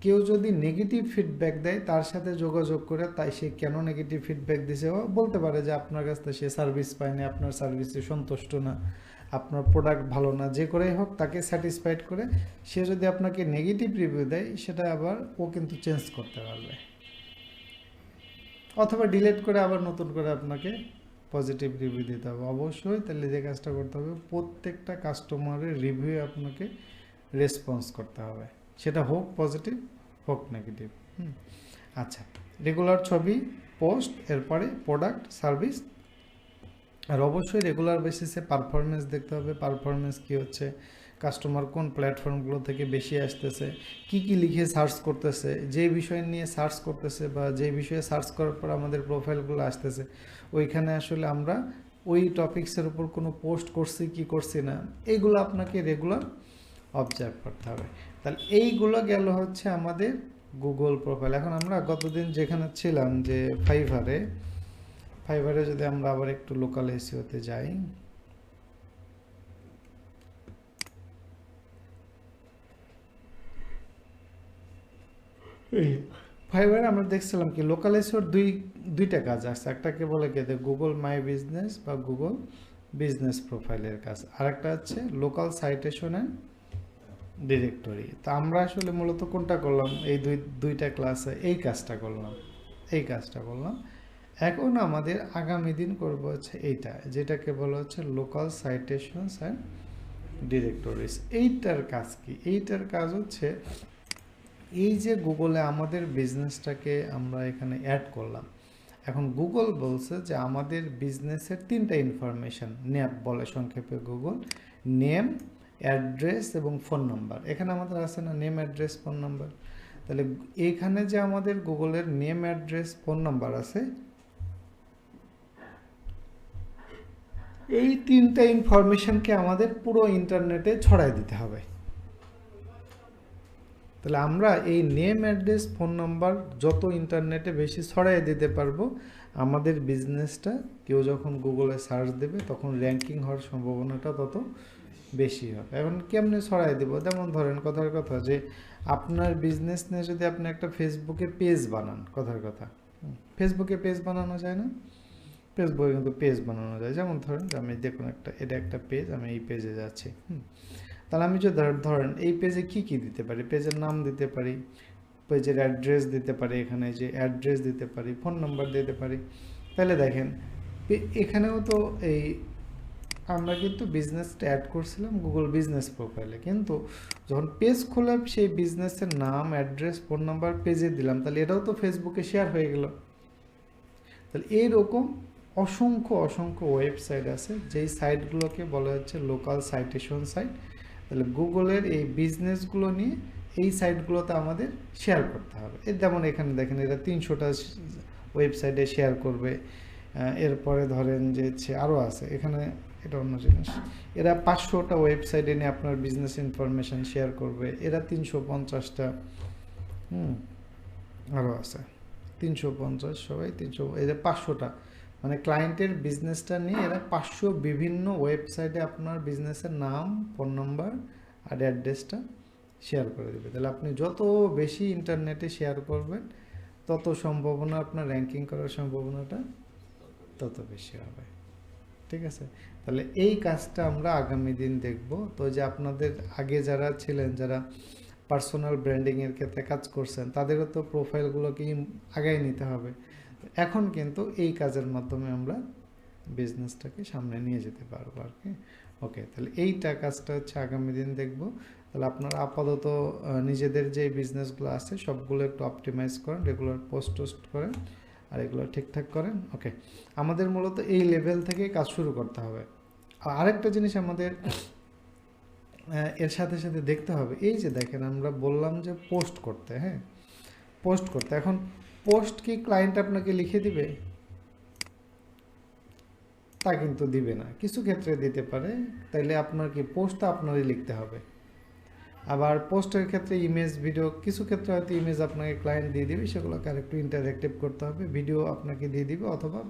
কেউ যদি নেগেটিভ ফিডব্যাক দেয় তার সাথে যোগাযোগ করে তাই সে কেন নেগেটিভ ফিডব্যাক দিছে ও বলতে পারে যে আপনার কাছ থেকে সে সার্ভিস পায়নি, আপনার সার্ভিসে সন্তুষ্ট না, আপনার প্রোডাক্ট ভালো না, যে করেই হোক তাকে স্যাটিসফাইড করে সে যদি আপনাকে নেগেটিভ রিভিউ দেয় সেটা আবার ও কিন্তু চেঞ্জ করতে পারবে, অথবা ডিলিট করে আবার নতুন করে আপনাকে পজিটিভ রিভিউ দিতে হবে। অবশ্যই তাহলে যে কাজটা করতে হবে প্রত্যেকটা কাস্টমারের রিভিউ আপনাকে রেসপন্স করতে হবে, সেটা হোক পজিটিভ হোক নেগেটিভ। আচ্ছা, রেগুলার ছবি পোস্ট, এরপরে প্রোডাক্ট সার্ভিস, আর অবশ্যই রেগুলার বেসিসে পারফরমেন্স দেখতে হবে। পারফরমেন্স কী হচ্ছে, কাস্টমার কোন প্ল্যাটফর্মগুলো থেকে বেশি আসতেছে, কি কি লিখে সার্চ করতেছে, যে বিষয় নিয়ে সার্চ করতেছে বা যে বিষয়ে সার্চ করার পর আমাদের প্রোফাইলগুলো আসতেছে ওইখানে আসলে আমরা ওই টপিক্সের উপর কোনো পোস্ট করছি কি করছি না, এইগুলো আপনাকে রেগুলার অবজার্ভ করতে হবে। তাহলে এইগুলো গেল হচ্ছে আমাদের গুগল প্রোফাইল। এখন আমরা গতদিন যেখানে ছিলাম যে ফাইবারে যদি আমরা আবার একটু লোকাল এসিওতে যাই, ফাইবারে আমরা দেখছিলাম কি লোকাল এসিওর দুইটা কাজ আছে, একটাকে বলে কি গুগল মাই বিজনেস বা গুগল বিজনেস প্রোফাইলের কাজ, আর একটা হচ্ছে লোকাল সাইটেশন অ্যান্ড ডিরেক্টরি। তো আমরা আসলে মূলত কোনটা করলাম, এই দুইটা ক্লাসে এই কাজটা করলাম। এখন আমাদের আগামী দিন করব হচ্ছে এইটা, যেটাকে বলা হচ্ছে লোকাল সাইটেশনস অ্যান্ড ডিরেক্টরিজ। এইটার কাজ কি, এইটার কাজ হচ্ছে এই যে গুগলে আমাদের বিজনেসটাকে আমরা এখানে অ্যাড করলাম, এখন গুগল বলছে যে আমাদের বিজনেসের তিনটা ইনফরমেশন নেম বলে সংক্ষেপে গুগল, নেম, অ্যাড্রেস এবং ফোন নাম্বার। এখানে আমাদের আছে না নেম, অ্যাড্রেস, ফোন নাম্বার। তাহলে এইখানে যে আমাদের গুগলের নেম, অ্যাড্রেস, ফোন নাম্বার আছে, এই তিনটা ইনফরমেশনকে আমাদের পুরো ইন্টারনেটে ছড়াই দিতে হবে। তাহলে আমরা এই নেম, অ্যাড্রেস, ফোন নাম্বার যত ইন্টারনেটে বেশি ছড়াই দিতে পারবো আমাদের বিজনেসটা কেউ যখন গুগলে সার্চ দেবে তখন র্যাঙ্কিং হওয়ার সম্ভাবনাটা তত বেশি হবে। এখন কেমনে ছড়াই দেবো, যেমন ধরেন কথার কথা যে আপনার বিজনেস নিয়ে যদি আপনি একটা ফেসবুকে পেজ বানান, কথার কথা ফেসবুকে পেজ বানানো যায় না, ফেসবুকে কিন্তু পেজ বানানো যায়। যেমন ধরেন যে আমি দেখুন এটা একটা পেজ, আমি এই পেজে যাচ্ছি, তাহলে আমি যদি ধরেন এই পেজে কি কি দিতে পারি, পেজের নাম দিতে পারি, পেজের অ্যাড্রেস দিতে পারি, এখানে যে অ্যাড্রেস দিতে পারি, ফোন নাম্বার দিতে পারি। তাহলে দেখেন এখানেও তো এই আমরা কিন্তু বিজনেসটা অ্যাড করছিলাম গুগল বিজনেস প্রোফাইলে, কিন্তু যখন পেজ খুলে সেই বিজনেসের নাম, অ্যাড্রেস, ফোন নাম্বার পেজে দিলাম, তাহলে এটাও তো ফেসবুকে শেয়ার হয়ে গেল। তাহলে এইরকম অসংখ্য ওয়েবসাইট আছে যেই সাইটগুলোকে বলা হচ্ছে লোকাল সাইটেশন সাইট। তাহলে গুগলের এই বিজনেসগুলো নিয়ে এই সাইটগুলোতে আমাদের শেয়ার করতে হবে। যেমন এখানে দেখেন এরা 300টা ওয়েবসাইটে শেয়ার করবে, এরপরে ধরেন যে আরও আছে এখানে, এটা অন্য জিনিস, এরা 500টা ওয়েবসাইটে নিয়ে আপনার বিজনেস ইনফরমেশান শেয়ার করবে, এরা 350টা, আরও আছে 350, সবাই 300, এদের 500টা, মানে ক্লায়েন্টের বিজনেসটা নিয়ে এরা 500 বিভিন্ন ওয়েবসাইটে আপনার বিজনেসের নাম, ফোন নাম্বার আর অ্যাড্রেসটা শেয়ার করে দেবে। তাহলে আপনি যত বেশি ইন্টারনেটে শেয়ার করবেন তত সম্ভাবনা আপনার র্যাঙ্কিং করার সম্ভাবনাটা তত বেশি হবে। ঠিক আছে, তাহলে এই কাজটা আমরা আগামী দিন দেখব। তো যে আপনাদের আগে যারা ছিলেন, যারা পার্সোনাল ব্র্যান্ডিংয়ের ক্ষেত্রে কাজ করছেন, তাদেরও তো প্রোফাইলগুলোকে আগায় নিতে হবে। এখন কিন্তু এই কাজের মাধ্যমে আমরা বিজনেসটাকে সামনে নিয়ে যেতে পারবো আর কি। ওকে, তাহলে এইটা কাজটা হচ্ছে আগামী দিন দেখব। তাহলে আপনারা আপাতত নিজেদের যে বিজনেসগুলো আছে সবগুলো একটু অপটিমাইজ করেন, রেগুলার পোস্ট করেন আর এগুলো ঠিকঠাক করেন। ওকে, আমাদের মূলত এই লেভেল থেকে কাজ শুরু করতে হবে। আরেকটা জিনিস আমাদের এর সাথে সাথে দেখতে হবে, এই যে দেখেন আমরা বললাম যে পোস্ট করতে, হ্যাঁ পোস্ট করতে। এখন পোস্ট কি ক্লায়েন্ট আপনাকে লিখে দিবে? তা কিন্তু দিবে না, কিছু ক্ষেত্রে দিতে পারে। তাইলে আপনার কি পোস্টটা আপনারই লিখতে হবে। আবার পোস্টের ক্ষেত্রে ইমেজ ভিডিও, কিছু ক্ষেত্রে হয়তো ইমেজ আপনাকে ক্লায়েন্ট দিয়ে দিবে, সেগুলোকে আরেকটু ইন্টারেক্টিভ করতে হবে। ভিডিও আপনাকে দিয়ে দিবে, অথবা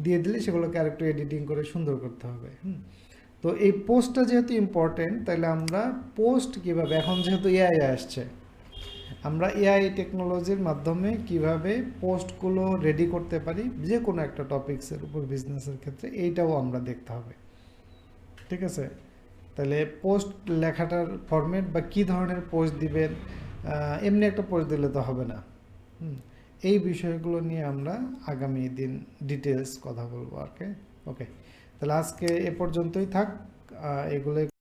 দিয়ে দিলে সেগুলোকে আরেকটু এডিটিং করে সুন্দর করতে হবে। তো এই পোস্টটা যেহেতু ইম্পর্টেন্ট, তাহলে আমরা পোস্ট কিভাবে, এখন যেহেতু এআই আসছে, আমরা এআই টেকনোলজির মাধ্যমে কিভাবে পোস্টগুলো রেডি করতে পারি যে কোনো একটা টপিক্সের উপর বিজনেসের ক্ষেত্রে, এইটাও আমরা দেখতে হবে। ঠিক আছে? তাহলে পোস্ট লেখাটার ফরম্যাট বা কী ধরনের পোস্ট দিবেন, এমনি একটা পোস্ট দিলে তো হবে না। এই বিষয়গুলো নিয়ে আমরা আগামী দিন ডিটেলস কথা বলবো আর কি। ওকে, তাহলে আজকে এ পর্যন্তই থাক। এগুলো